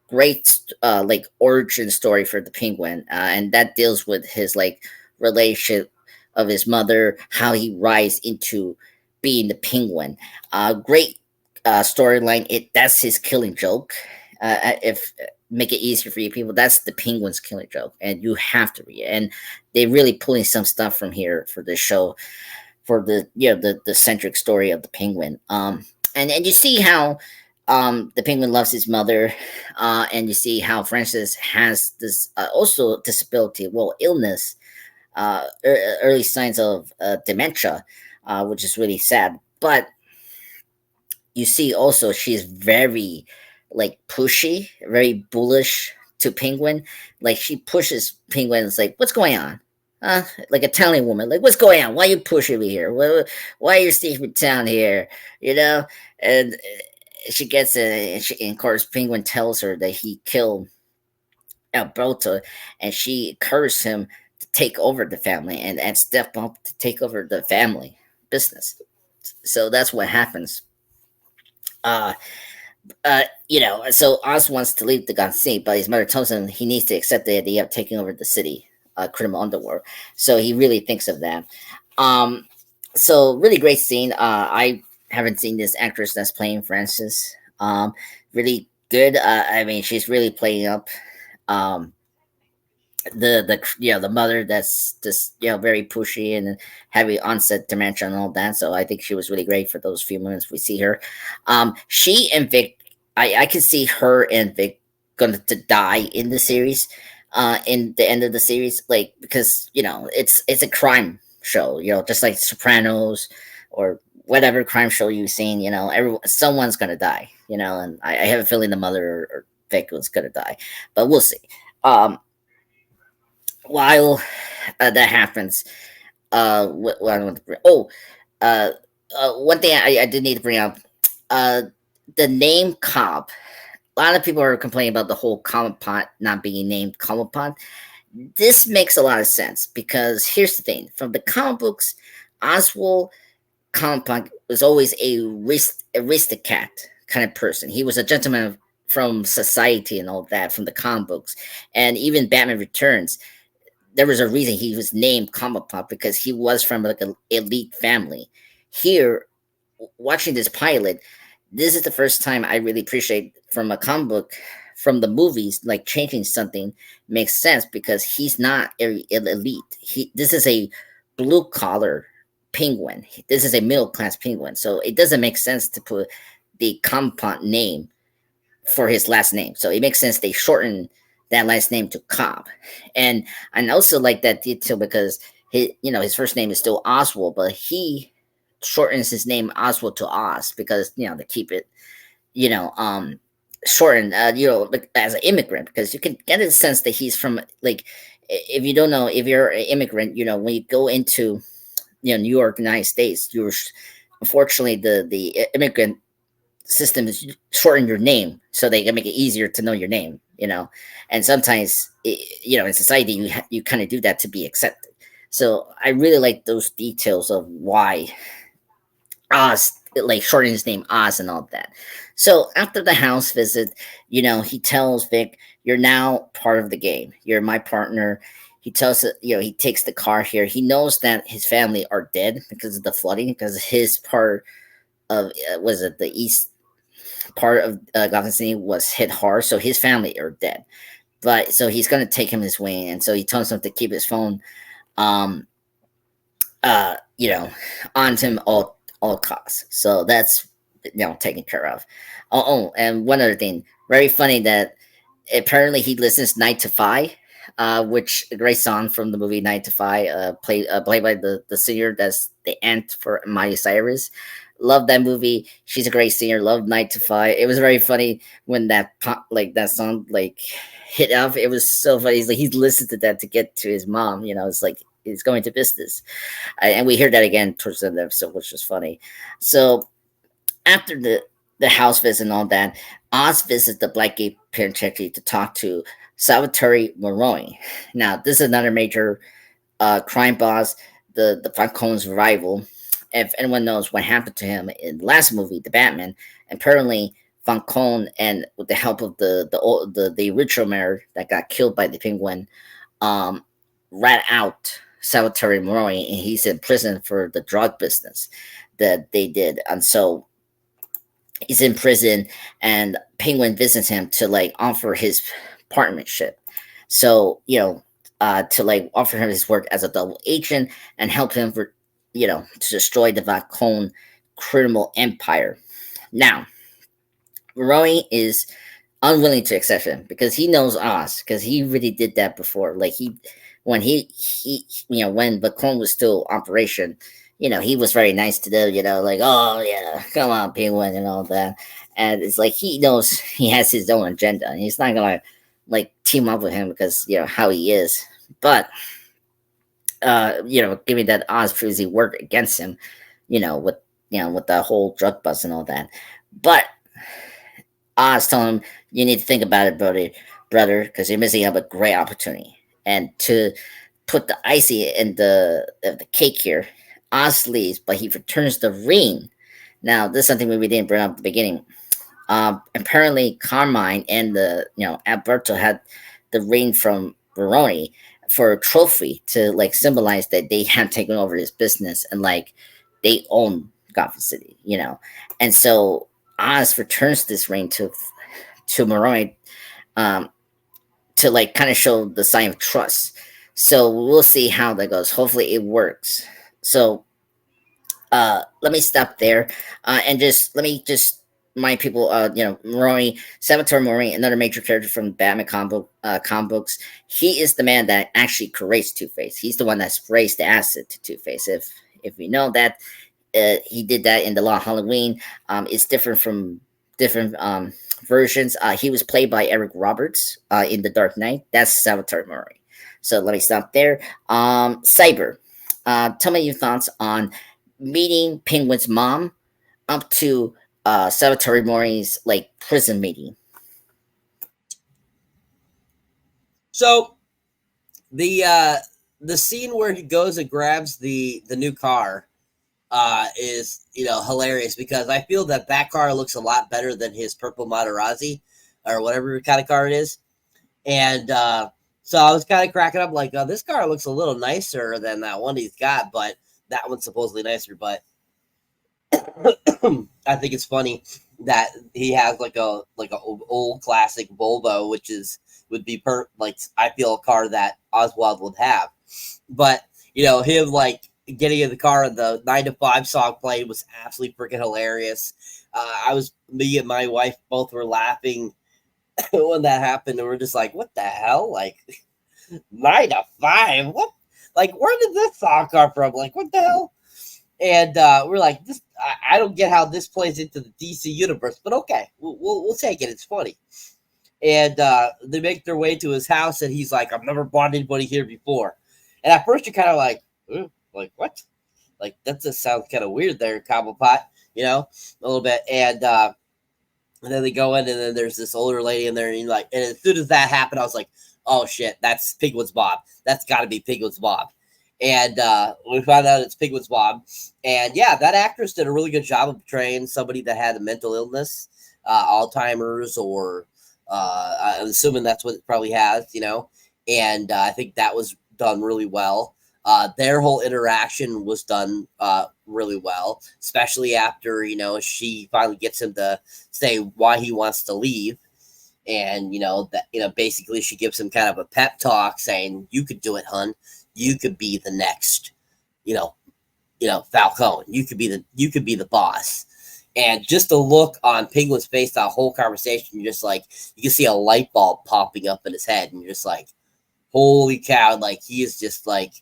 Great like origin story for the Penguin, and that deals with his like relationship of his mother, how he rise into being the Penguin. Great storyline. That's his killing joke. If make it easier for you people, that's the Penguin's killing joke, and you have to read it. And they're really pulling some stuff from here for this show, for the centric story of the Penguin. And you see how the Penguin loves his mother, and you see how Francis has this also disability, illness, early signs of dementia, which is really sad. But you see also she's very like pushy, very bullish to Penguin. Like she pushes Penguin. It's like, what's going on? Like a Italian woman, like, what's going on? Why you pushing me here? Why are you staying down here? And she gets it, and of course, Penguin tells her that he killed Alberto, and she encouraged him to take over the family and step up to take over the family business. So that's what happens. So Oz wants to leave the Gotham City, but his mother tells him he needs to accept the idea of taking over the city. Criminal underworld. So he really thinks of that. So really great scene. I haven't seen this actress that's playing Frances. Really good. She's really playing up the mother that's just very pushy and heavy onset dementia and all that. So I think she was really great for those few moments we see her. She and Vic, I can see her and Vic going to die in the series. In the end of the series, like, because it's a crime show, just like Sopranos or whatever crime show you've seen, someone's gonna die, and I have a feeling the mother or Vic was gonna die, but we'll see. While that happens, one thing I did need to bring up, the name Cobb. A lot of people are complaining about the whole Common not being named Common. This makes a lot of sense because here's the thing: from the comic books, Oswald Common was always a aristocrat kind of person. He was a gentleman from society and all that from the comic books, and even Batman Returns. there was a reason he was named Comic Pop, because he was from like an elite family. Here, watching this pilot, this is the first time I really appreciate from a comic book, from the movies, like changing something makes sense, because he's not elite. This is a blue collar penguin. This is a middle class penguin. So it doesn't make sense to put the compound name for his last name. So it makes sense they shorten that last name to Cobb. And also like that detail, because his first name is still Oswald, but he shortens his name Oswald to Oz, because to keep it shortened, as an immigrant, because you can get a sense that he's from, like, if you don't know, if you're an immigrant, when you go into New York, United States, unfortunately the immigrant system is shorten your name so they can make it easier to know your name, and sometimes in society you kind of do that to be accepted. So I really like those details of why Oz, like, shortening his name Oz and all that. So after the house visit, he tells Vic, "You're now part of the game. You're my partner." He tells it, he takes the car here. He knows that his family are dead because of the flooding, because his part of the east part of Gotham City was hit hard, so his family are dead. But so he's gonna take him his way, and so he tells him to keep his phone, on him all costs. So that's taken care of. And one other thing, very funny, that apparently he listens 9 to 5, which a great song from the movie 9 to 5, played by the singer that's the aunt for Miley Cyrus. Love that movie. She's a great singer. Love 9 to 5. It was very funny when that song hit up. It was so funny. He listened to that to get to his mom. It's like he's going to business, and we hear that again towards the end of the episode, which was funny. So after the house visit and all that, Oz visits the Blackgate Penitentiary to talk to Salvatore Moroni. Now, this is another major crime boss, the Falcone's rival. If anyone knows what happened to him in the last movie, The Batman, apparently Falcone, and with the help of the original mayor that got killed by the Penguin, rat out Salvatore Moroni, and he's in prison for the drug business that they did. And so he's in prison, and Penguin visits him to offer his partnership. So to offer him his work as a double agent and help him to destroy the Falcone criminal empire. Now, Moroni is unwilling to accept him because he knows Oz, because he really did that before. When Falcone was still operation, he was very nice to them, oh yeah, come on, Penguin, and all that. And it's like he knows he has his own agenda, and he's not gonna team up with him because how he is. But giving that Oz previously worked against him, with the whole drug bust and all that. But Oz told him, "You need to think about it, brother, because you're missing out a great opportunity." And to put the icing in the cake here, Oz leaves, but he returns the ring. Now, this is something we didn't bring up at the beginning. Apparently, Carmine and Alberto had the ring from Moroni for a trophy to symbolize that they had taken over his business and they own Gotham City, And so Oz returns this ring to Moroni, to kind of show the sign of trust. So we'll see how that goes. Hopefully it works. So let me stop there, and let me remind people, Moroni, Salvatore Moroni, another major character from Batman comic books. He is the man that actually creates Two-Face. He's the one that sprays the acid to Two-Face. If you know that, he did that in The Long Halloween. It's different from different versions. He was played by Eric Roberts in The Dark Knight. That's Salvatore Moroni. So let me stop there. Cyber, tell me your thoughts on meeting Penguin's mom up to Salvatore Moroni's prison meeting. So the scene where he goes and grabs the new car is hilarious, because I feel that car looks a lot better than his purple Maserati or whatever kind of car it is, and So I was kind of cracking up like, this car looks a little nicer than that one he's got, but that one's supposedly nicer. But I think it's funny that he has like a old classic Volvo, which would be I feel a car that Oswald would have. But him like getting in the car and the 9 to 5 song played was absolutely freaking hilarious. Me and my wife both were laughing when that happened, and we're just like, what the hell? Like 9 to 5? What? Like, where did this song come from? Like, what the hell? And we're like, this. I don't get how this plays into the DC universe, but okay, we'll take it. It's funny. And they make their way to his house, and he's like, I've never bought anybody here before. And at first, you're kind of like, what? Like, that just sounds kind of weird there, Cobblepot, a little bit. And then they go in, and then there's this older lady in there, and and as soon as that happened, I was like, oh shit, that's Pigwood's Bob. That's got to be Pigwood's Bob. And we found out it's Pigwood's Bob. And yeah, that actress did a really good job of portraying somebody that had a mental illness, Alzheimer's, or I'm assuming that's what it probably has, And I think that was done really well. Their whole interaction was done really well, especially after, she finally gets him to say why he wants to leave. And, basically she gives him kind of a pep talk saying, you could do it, hun. You could be the next, Falcone. You could be the boss. And just the look on Penguin's face, that whole conversation, you're just like, you can see a light bulb popping up in his head, and you're just like, holy cow. Like, he is just like,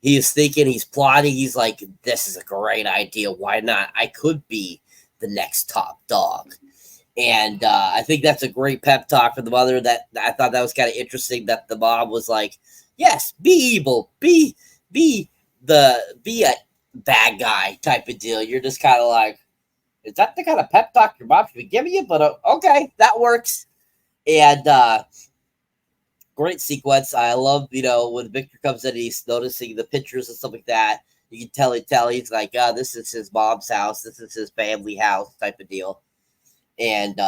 he is thinking, he's plotting, he's like, this is a great idea. Why not? I could be the next top dog. And I think that's a great pep talk for the mother. That I thought that was kind of interesting, that the mom was like, yes, be evil, be a bad guy type of deal. You're just kind of like, is that the kind of pep talk your mom should be giving you? But okay, that works. And great sequence. I love, when Victor comes in, he's noticing the pictures and stuff like that. You can tell he's like, this is his mom's house. This is his family house type of deal. And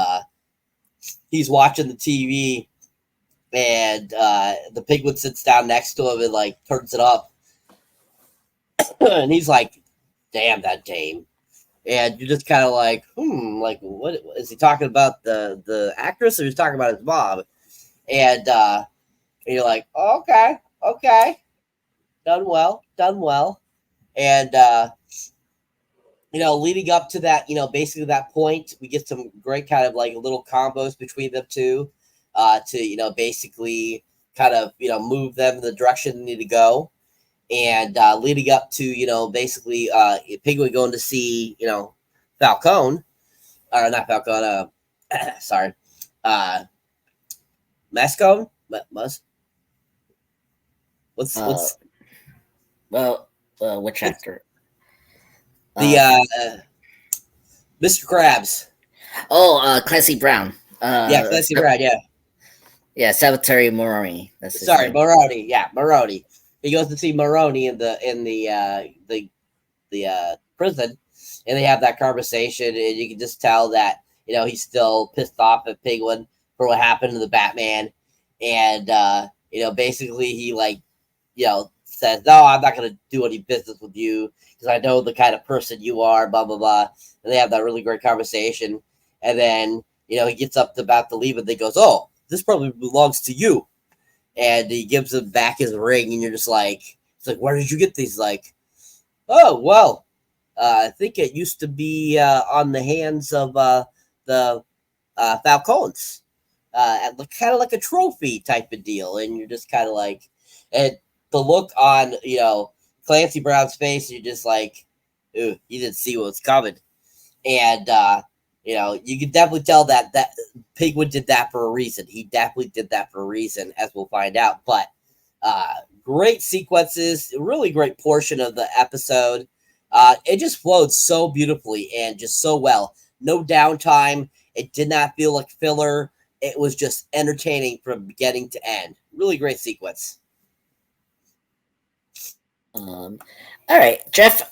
he's watching the TV, and the Penguin sits down next to him and like turns it up. And he's like, damn, that dame. And you're just kind of like, like, what is he talking about? The actress, or he's talking about his mom? And you're like, oh, okay, done well. And leading up to that, basically that point, we get some great kind of like little combos between them two, to basically kind of move them in the direction they need to go. And leading up to, basically Penguin going to see, Falcone, or not Falcone, sorry, Mascone? What's which actor? The Mr. Krabs. Clancy Brown. Clancy Brown, yeah. Yeah, Salvatore Moroni. That's his name. Moroni. Yeah, Moroni. He goes to see Moroni in the prison, and they have that conversation, and you can just tell that he's still pissed off at Penguin for what happened to the Batman, and basically he says, no, I'm not going to do any business with you because I know the kind of person you are, blah blah blah, and they have that really great conversation, and then he gets up about to leave, and they goes, oh, this probably belongs to you. And he gives him back his ring, and you're just like, it's like, where did you get these? Like, oh, well, I think it used to be on the hands of the Falcones, kind of like a trophy type of deal. And you're just kind of like, and the look on, Clancy Brown's face, you're just like, ooh, you didn't see what was coming. And, you can definitely tell that Penguin did that for a reason. He definitely did that for a reason, as we'll find out. But great sequences, really great portion of the episode. It just flowed so beautifully and just so well. No downtime. It did not feel like filler. It was just entertaining from beginning to end. Really great sequence. All right, Jeff,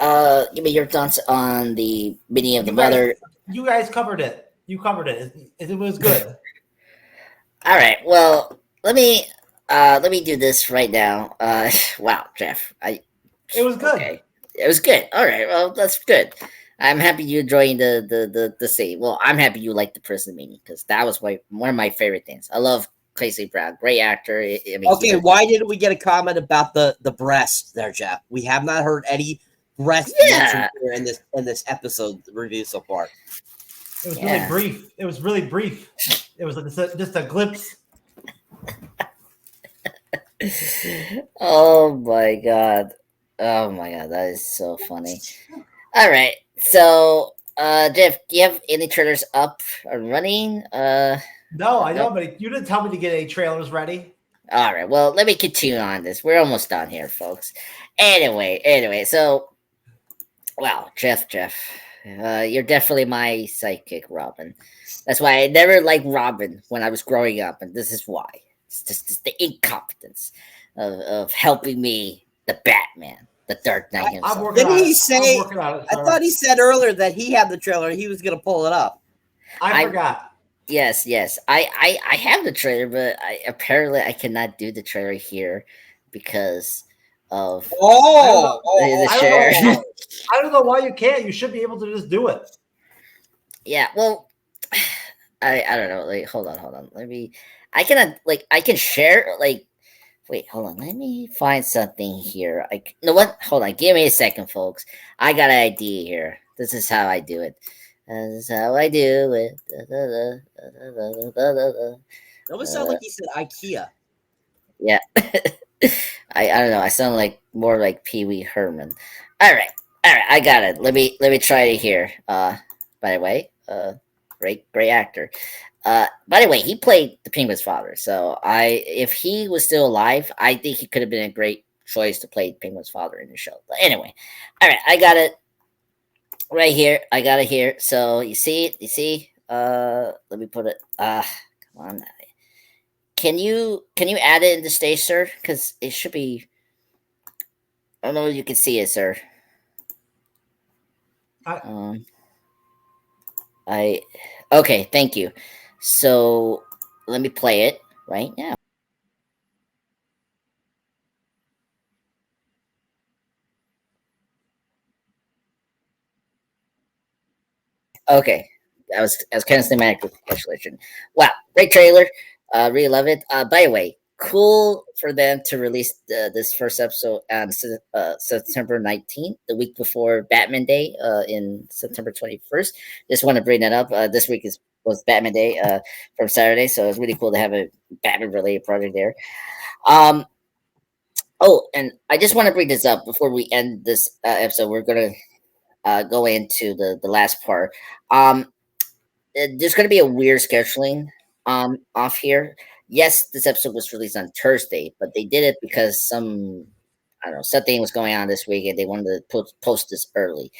give me your thoughts on the meeting of the mother. You guys covered it. You covered it. It was good. All right. Well, let me let me do this right now. Wow, Jeff. It was good. Okay. It was good. All right. Well, that's good. I'm happy you enjoying the scene. Well, I'm happy you like the prison meeting because that was one of my favorite things. I love Clancy Brown, great actor. I mean, Okay, why didn't we get a comment about the breast there, Jeff? We have not heard any breast mentioned here in this episode review so far. It was really brief. It was really brief. It was just a glimpse. Oh my god. Oh my god, that is so funny. All right. So, Jeff, do you have any trailers up or running? No, I know, but you didn't tell me to get any trailers ready. All right. Well, let me continue on this. We're almost done here, folks. Anyway. So, wow, Jeff, you're definitely my sidekick, Robin. That's why I never liked Robin when I was growing up, and this is why. It's just the incompetence of helping me, the Batman, the Dark Knight himself. Didn't he say? I thought he said earlier that he had the trailer. He was going to pull it up. I forgot. Yes. I have the trailer, but apparently I cannot do the trailer here because of the share. I don't know why you can't. You should be able to just do it. Yeah. Well, I don't know. Like, hold on. I can share. Like, wait, hold on. Let me find something here. You know what? Hold on. Give me a second, folks. I got an idea here. This is how I do it. This is how I do it. It almost sounded like he said IKEA. Yeah. I don't know. I sound like more like Pee Wee Herman. All right. I got it. Let me try it here. By the way, great actor. By the way, he played the Penguin's father. So if he was still alive, I think he could have been a great choice to play Penguin's father in the show. But anyway, all right, I got it right here. I got it here. So you see it? You see? Let me put it. Come on. Can you add it in the stage, sir? Because it should be. I don't know if you can see it, sir. Okay, thank you. So let me play it right now. Okay, that was kind of cinematic with explanation. Wow, great trailer. Really love it. By the way, cool for them to release this first episode on September 19th, the week before Batman Day, in September 21st. Just want to bring that up. This week was Batman Day from Saturday, so it's really cool to have a Batman related project there. Oh, and I just want to bring this up before we end this episode. We're gonna go into the last part. There's gonna be a weird scheduling off here. Yes, this episode was released on Thursday, but they did it because something was going on this week and they wanted to post this early.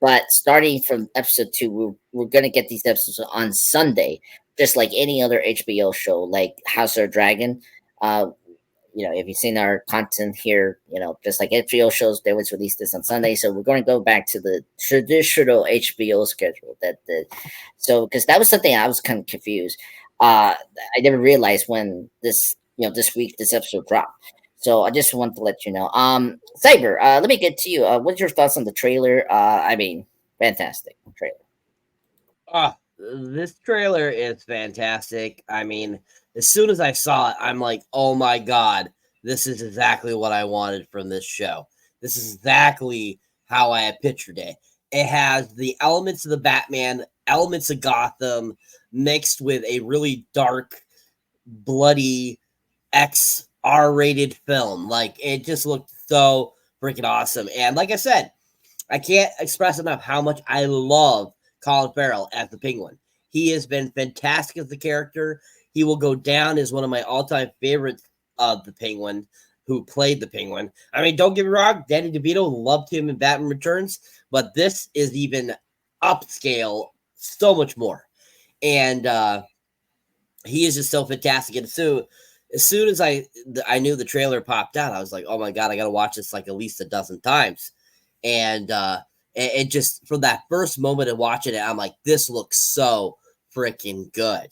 But starting from episode 2, we're going to get these episodes on Sunday, just like any other HBO show, like House of the Dragon. If you've seen our content here, just like HBO shows, they always release this on Sunday. So we're going to go back to the traditional HBO schedule. Because that was something I was kind of confused. I never realized when this week this episode dropped. So I just want to let you know. Cyber, let me get to you. What's your thoughts on the trailer? Fantastic trailer. This trailer is fantastic. I mean, as soon as I saw it, I'm like, oh my God, this is exactly what I wanted from this show. This is exactly how I had pictured it. It has the elements of the Batman, elements of Gotham, mixed with a really dark, bloody, R-rated film. Like, it just looked so freaking awesome. And like I said, I can't express enough how much I love Colin Farrell as the Penguin. He has been fantastic as the character. He will go down as one of my all-time favorites of the Penguin, who played the Penguin. I mean, don't get me wrong, Danny DeVito loved him in Batman Returns, but this is even upscale so much more. And he is just so fantastic. And so as soon as I knew the trailer popped out, I was like, oh my God, I got to watch this like at least a dozen times. And it just, from that first moment of watching it, I'm like, this looks so freaking good.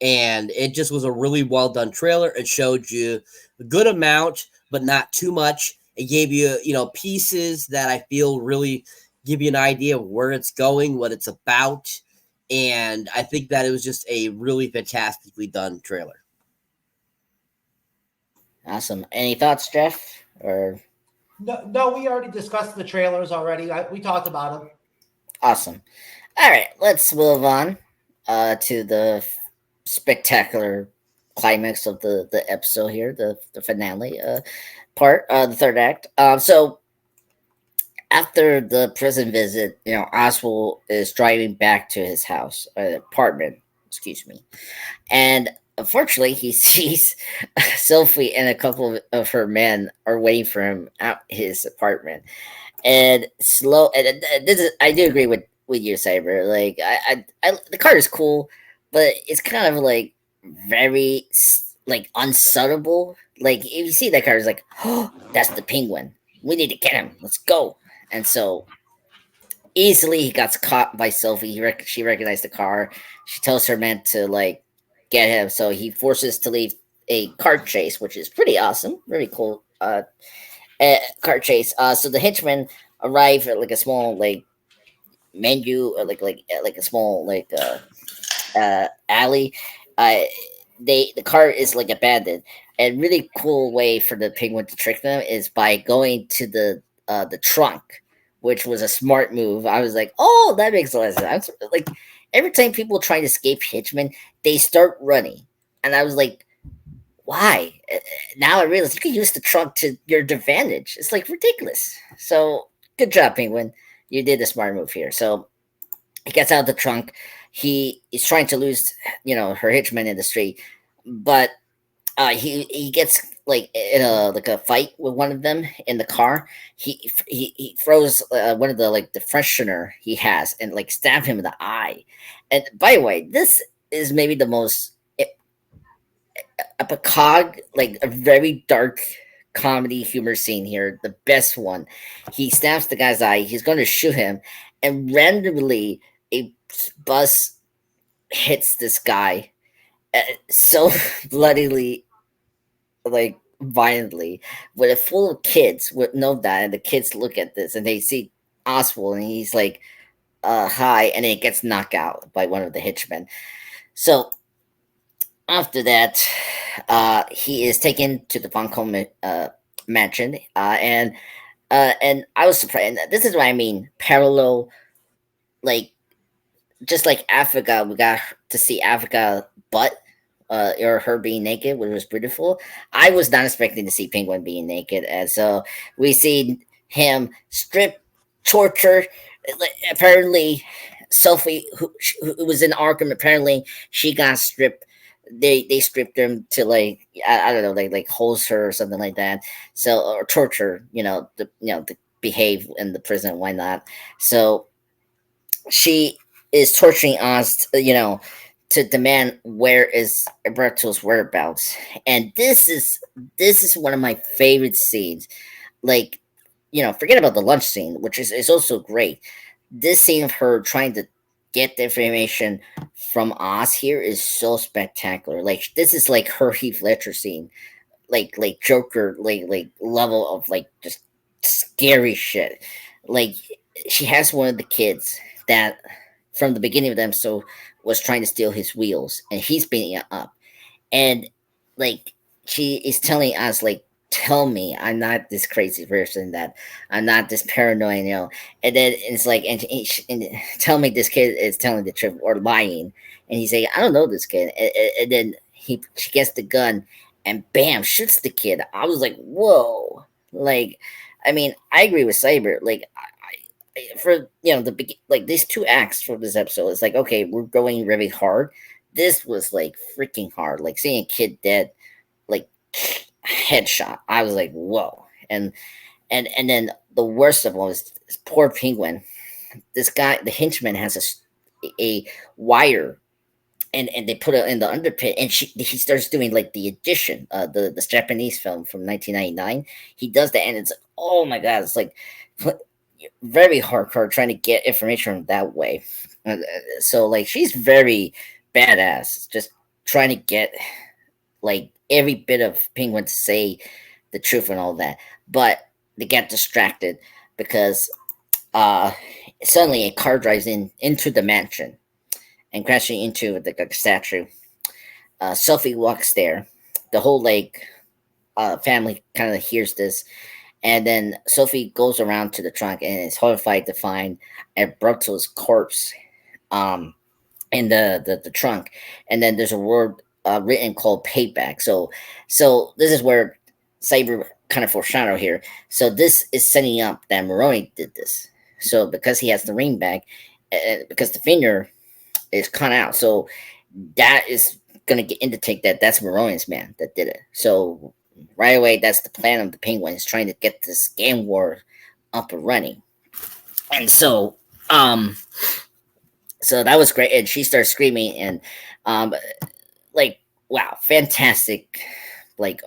And it just was a really well done trailer. It showed you a good amount, but not too much. It gave you, pieces that I feel really give you an idea of where it's going, what it's about. And I think that it was just a really fantastically done trailer. Awesome. Any thoughts, Jeff? Or No, we already discussed the trailers already. We talked about them. awesome. All right, let's move on to the spectacular climax of the episode here, the finale part, the third act. So after the prison visit, Oswald is driving back to his house, apartment, excuse me, and unfortunately, he sees Sophie and a couple of her men are waiting for him at his apartment. And this is, I do agree with you, Cyber. Like, the car is cool, but it's kind of like very like unsubtle. Like, if you see that car, it's like, oh, that's the Penguin. We need to get him. Let's go. And so easily he got caught by Sophie. She recognized the car. She tells her men to like get him. So he forces to leave a car chase, which is pretty awesome. Very cool car chase. So the henchmen arrive at like a small like menu, or like a small like alley. The car is like abandoned. And really cool way for the Penguin to trick them is by going to the trunk, which was a smart move. I was like, oh, that makes a lot of sense. Like, every time people try to escape henchmen, they start running. And I was like, why? Now I realize you can use the trunk to your advantage. It's like ridiculous. So good job, Penguin. You did the smart move here. So he gets out of the trunk. He is trying to lose, her henchmen in the street. But he gets like in a fight with one of them in the car. He throws one of the like the freshener he has and like stab him in the eye. And by the way, this is maybe the most epic, like a very dark comedy humor scene here. The best one. He stabs the guy's eye. He's going to shoot him, and randomly a bus hits this guy so bloodily, like violently, with it full of kids with no dad, and the kids look at this and they see Oswald and he's like hi, and then he gets knocked out by one of the henchmen. So after that, he is taken to the Von mansion, and I was surprised. And this is what I mean, parallel, like just like Africa, we got to see Africa butt, or her being naked, which was beautiful. I was not expecting to see Penguin being naked, and so we see him strip, torture. Apparently, Sophie, who was in Arkham, apparently she got stripped. They stripped him to like I don't know, like hose her or something like that. So, or torture, to behave in the prison. Why not? So she is torturing us, to demand where is Alberto's whereabouts. And this is one of my favorite scenes. Like, forget about the lunch scene, which is also great. This scene of her trying to get the information from Oz here is so spectacular. Like, this is like her Heath Ledger scene, like Joker, like level of like just scary shit. Like, she has one of the kids that from the beginning of them was trying to steal his wheels, and he's beating it up. And like, she is telling us like, tell me I'm not this crazy person, that I'm not this paranoid, and then it's like, and tell me this kid is telling the truth or lying. And he's like, I don't know this kid. And then she gets the gun and bam, shoots the kid. I was like, whoa. Like, I mean, I agree with Cyber. Like, for like these two acts for this episode, it's like, okay, we're going really hard. This was like freaking hard. Like, seeing a kid dead, like headshot. I was like, whoa. And then the worst of all is this poor Penguin. This guy, the henchman, has a wire, and they put it in the underpit, and he starts doing like the addition, the Japanese film from 1999. He does that, and it's like, oh my god, it's like very hardcore trying to get information that way. So like, she's very badass, just trying to get like every bit of Penguin to say the truth and all that, but they get distracted because suddenly a car drives into the mansion and crashing into the statue. Sophie walks there. The whole family kind of hears this, and then Sophie goes around to the trunk and is horrified to find Alberto's corpse in the trunk. And then there's a word written called payback. So this is where Cyber kind of foreshadow here. So this is setting up that Maroni did this. So because he has the ring back, because the finger is cut out, so that is going to indicate that that's Maroni's man that did it. So right away, that's the plan of the Penguin, is trying to get this gang war up and running. And so that was great. And she starts screaming and wow, fantastic like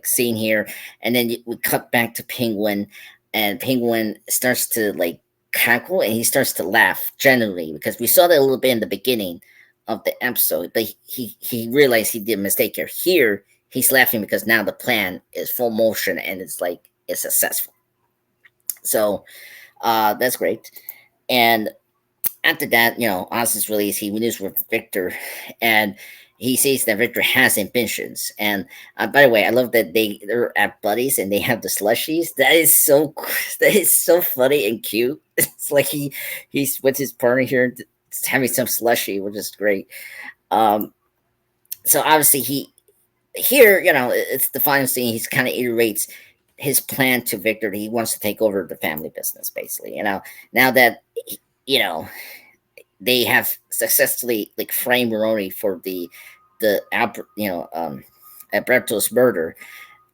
scene here. And then we cut back to Penguin, and Penguin starts to like cackle, and he starts to laugh generally, because we saw that a little bit in the beginning of the episode, but he realized he did a mistake here. Here he's laughing because now the plan is full motion and it's successful. So that's great. And after that, Oz's release, he meets with Victor, and he says that Victor has ambitions. And by the way, I love that they're at Buddies and they have the slushies. That is so funny and cute. It's like he's with his partner here having some slushy, which is great. So obviously it's the final scene. He's kind of iterates his plan to Victor. He wants to take over the family business, basically. Now that they have successfully framed Maroni for the Alberto's murder.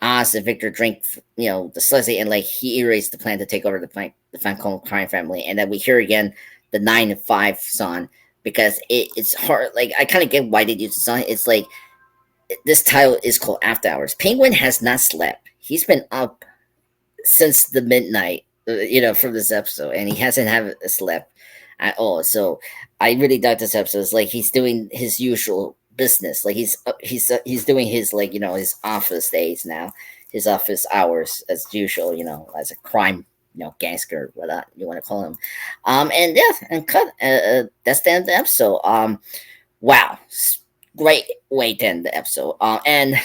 Oz and Victor drink the slushy, and he iterates the plan to take over the Falcone crime family. And then we hear again the 9 to 5 song, because it's hard. I kind of get why they use the song. It's this title is called After Hours. Penguin has not slept. He's been up since the midnight, from this episode, and he hasn't slept at all. So I really like this episode. It's he's doing his usual business. He's doing his his office days now, his office hours as usual. As a crime gangster, what you want to call him. And cut. That's the end of the episode. Wow, great way to end the episode. And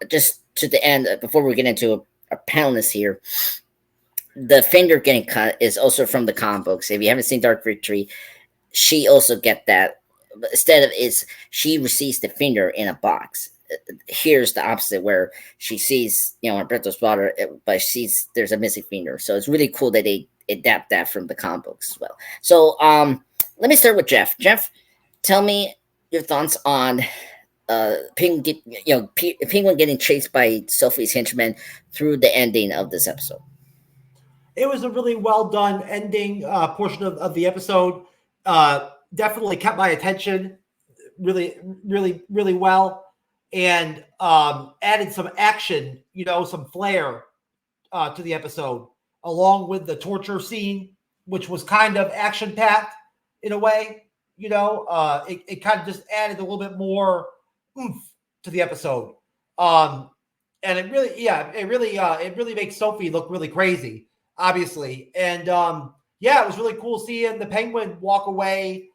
just to the end, before we get into our panelists here, the finger getting cut is also from the comic books. If you haven't seen Dark Victory, she also get that. But instead of she receives the finger in a box. Here's the opposite, where she sees Alberto's daughter, but there's a missing finger. So it's really cool that they adapt that from the comic books as well. So let me start with Jeff. Jeff, tell me your thoughts on Penguin getting chased by Sophie's henchmen through the ending of this episode. It was a really well done ending portion of the episode. Definitely kept my attention really, really, really well. And added some action, some flair to the episode, along with the torture scene, which was kind of action-packed in a way. It kind of just added a little bit more oomph to the episode. And it really makes Sophie look really crazy, obviously. And it was really cool seeing the Penguin walk away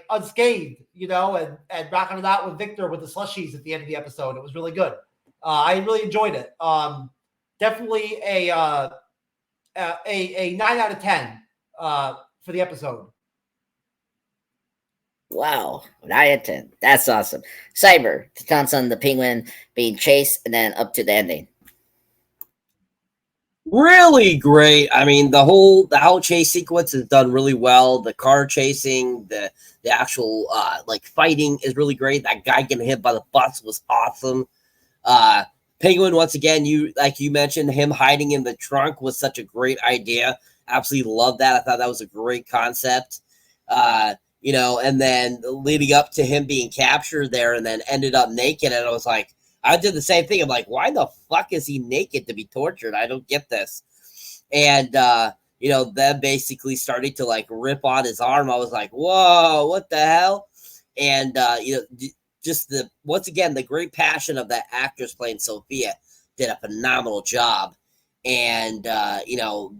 unscathed, and rocking it out with Victor with the slushies at the end of the episode. It was really good. I really enjoyed it. Definitely a 9 out of 10 for the episode. Wow, 9 out of 10. That's awesome. Cyber, thoughts on the Penguin being chased and then up to the ending. Really great. I mean, the whole chase sequence is done really well. The car chasing, the actual fighting is really great. That guy getting hit by the bus was awesome. Penguin, once again, you mentioned, him hiding in the trunk was such a great idea. Absolutely love that. I thought that was a great concept. And then leading up to him being captured there and then ended up naked, and I was like, I did the same thing. I'm like, why the fuck is he naked to be tortured? I don't get this. And, them basically starting to rip on his arm. I was like, whoa, what the hell? And, just once again, the great passion of that actress playing Sophia did a phenomenal job. And,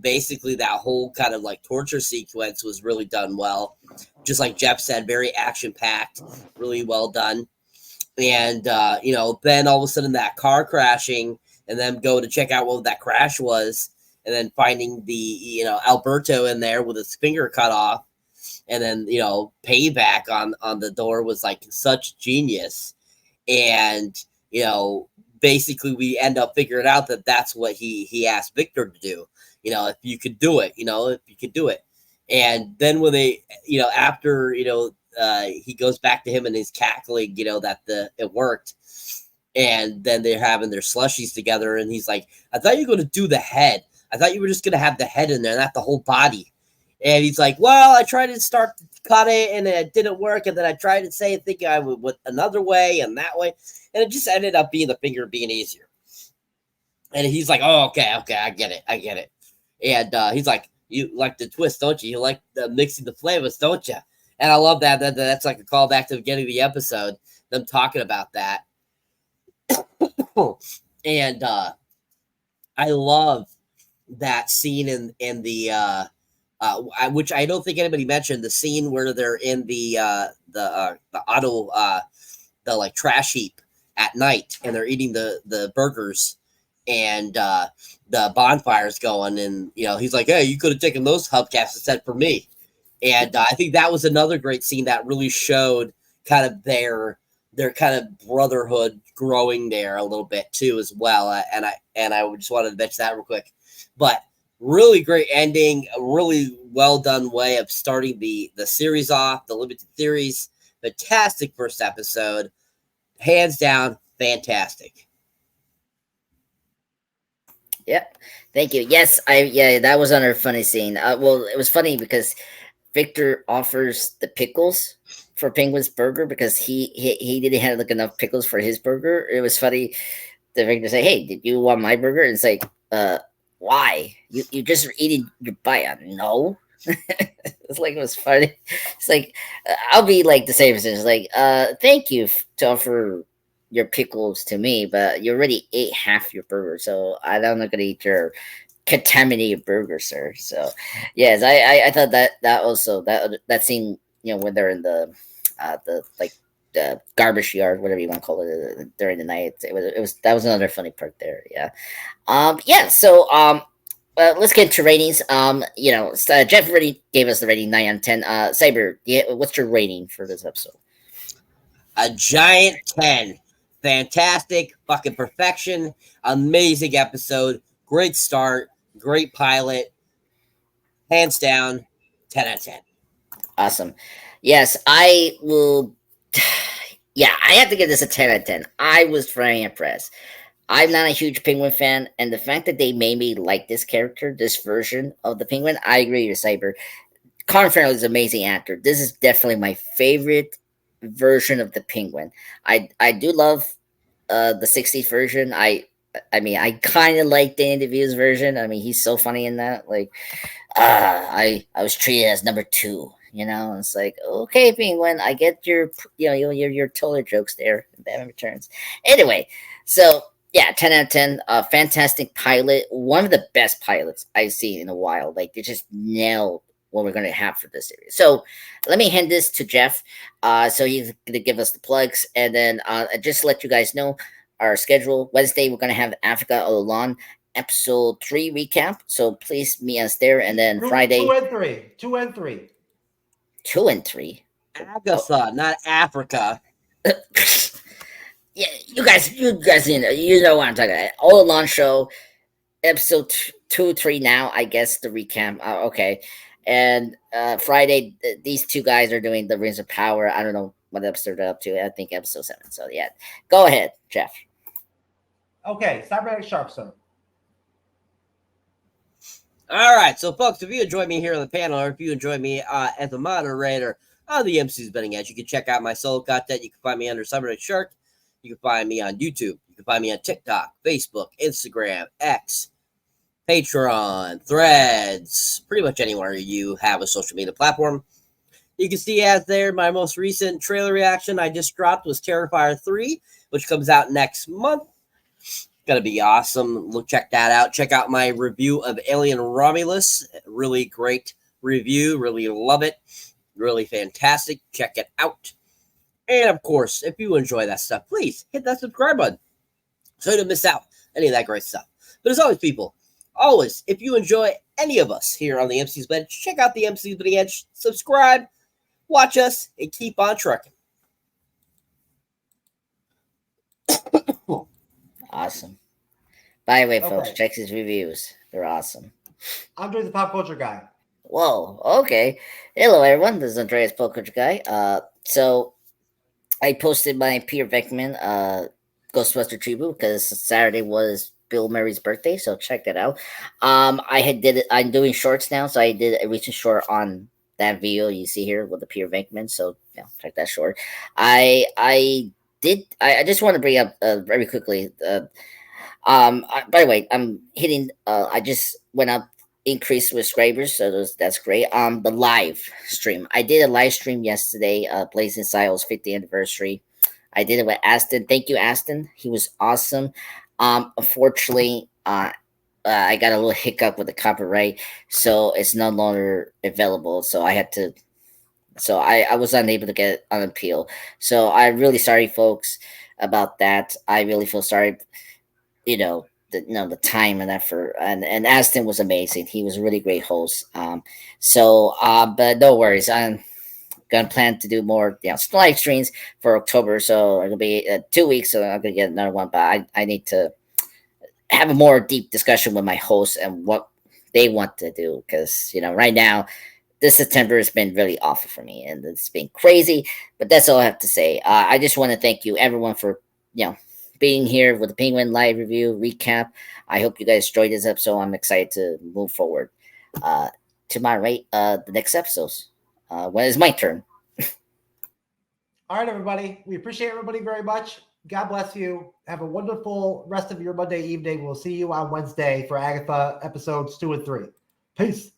basically that whole kind of like torture sequence was really done well. Just like Jeff said, very action packed, really well done. And, then all of a sudden that car crashing and then go to check out what that crash was. And then finding the, Alberto in there with his finger cut off. And then, payback on the door was like such genius. And, basically we end up figuring out that that's what he asked Victor to do. If you could do it, if you could do it. And then when they, after, he goes back to him and he's cackling, that it worked. And then they're having their slushies together. And he's like, I thought you were going to do the head. I thought you were just going to have the head in there, not the whole body. And he's like, well, I tried to start to cut it and it didn't work. And then I tried to say it thinking I would another way and that way. And it just ended up being the finger being easier. And he's like, oh, okay, I get it. And he's like, you like the twist, don't you? You like the mixing the flavors, don't you? And I love that. That's like a callback to the beginning of the episode, them talking about that. And I love that scene in the which I don't think anybody mentioned, the scene where they're in the auto the like trash heap at night and they're eating the burgers and the bonfire's going, and he's like, hey, you could have taken those hubcaps instead for me. And I think that was another great scene that really showed kind of their kind of brotherhood growing there a little bit too as well. And I just wanted to mention that real quick. But really great ending, a really well done way of starting the series off, the limited series. Fantastic first episode, hands down, fantastic. Yep, thank you. Yes, that was another funny scene. Well, it was funny because Victor offers the pickles for Penguin's burger because he didn't have like enough pickles for his burger. It was funny. The Victor say, "Hey, did you want my burger?" And it's like, why? You just eating your bite? No. It's like, it was funny. It's like, I'll be like the same as this. Like, thank you to offer your pickles to me, but you already ate half your burger, so I'm not gonna eat your contaminated burger, sir. So yes, I thought that also that scene, when they're in the garbage yard, whatever you want to call it, during the night, that was another funny part there. So let's get to ratings. Jeff already gave us the rating 9 out of 10. Cyber, what's your rating for this episode? A giant 10. Fantastic, fucking perfection, amazing episode, great start, great pilot, hands down, 10 out of 10. Awesome. Yes, I will. Yeah, I have to give this a 10 out of 10. I was very impressed. I'm not a huge Penguin fan, and the fact that they made me like this character, this version of the Penguin, I agree with Cyber. Colin Farrell is an amazing actor. This is definitely my favorite version of the Penguin. I do love the 60s version. I kind of like the interviews version. I mean, he's so funny in that. Like, I was treated as number 2. It's like, okay, Penguin, I get your toilet jokes there. Batman Returns. Anyway, so yeah, 10 out of 10. Fantastic pilot. One of the best pilots I've seen in a while. Like, they just nailed what we're going to have for this series. So let me hand this to Jeff. So he's going to give us the plugs. And then just to let you guys know our schedule. Wednesday, we're going to have Africa Olan episode 3 recap. So please meet us there. And then Friday. 2 and 3. 2 and 3. 2 and 3. Agatha, not Africa. Yeah, you guys, you know what I'm talking about. All Along show, episode 2, 3 now, I guess, the recap. Okay. And Friday, these two guys are doing the Rings of Power. I don't know what episode they're up to. I think episode 7. So yeah, go ahead, Jeff. Okay, Cyberneticshark, sir. All right, so folks, if you enjoy me here on the panel, or if you enjoy me as a moderator on the MCU'S Bleeding Edge, you can check out my solo content. You can find me under Cyberneticshark. You can find me on YouTube. You can find me on TikTok, Facebook, Instagram, X, Patreon, Threads, pretty much anywhere you have a social media platform. You can see as there, my most recent trailer reaction I just dropped was Terrifier 3, which comes out next month. Gonna be awesome. Check that out. Check out my review of Alien Romulus. Really great review. Really love it. Really fantastic. Check it out. And of course, if you enjoy that stuff, please hit that subscribe button so you don't miss out any of that great stuff. But as always, people, always, if you enjoy any of us here on the MCU'S Bleeding Edge, check out the MCU'S Bleeding Edge, subscribe, watch us, and keep on trucking. Awesome. By the way, folks, Okay. check his reviews. They're awesome. Andre the Pop Culture Guy. Whoa, okay. Hello, everyone. This is Andreas Pop Culture Guy. So I posted my Peter Venkman Ghostbuster tribute because Saturday was Bill Murray's birthday, so check that out. I'm doing shorts now, so I did a recent short on that video you see here with the Peter Venkman, so yeah, check that short. I just want to bring up very quickly. By the way, I'm hitting. I just went up increased with subscribers, so that's great. The live stream. I did a live stream yesterday. Blazing Saddles 50th anniversary. I did it with Aston. Thank you, Aston. He was awesome. Unfortunately, I got a little hiccup with the copyright, so it's no longer available. So I had to. So I was unable to get it on appeal. So I'm really sorry, folks, about that. I really feel sorry. The time and effort, and Aston was amazing. He was a really great host. But no worries. I'm gonna plan to do more, live streams for October. So it'll be 2 weeks. So I'm gonna get another one. But I need to have a more deep discussion with my hosts and what they want to do, because right now this September has been really awful for me and it's been crazy. But that's all I have to say. I just want to thank you, everyone, for being here with the Penguin live review recap. I hope you guys enjoyed this episode. I'm excited to move forward to my right the next episodes. When it's my turn. All right, everybody. We appreciate everybody very much. God bless you. Have a wonderful rest of your Monday evening. We'll see you on Wednesday for Agatha episodes 2 and 3. Peace.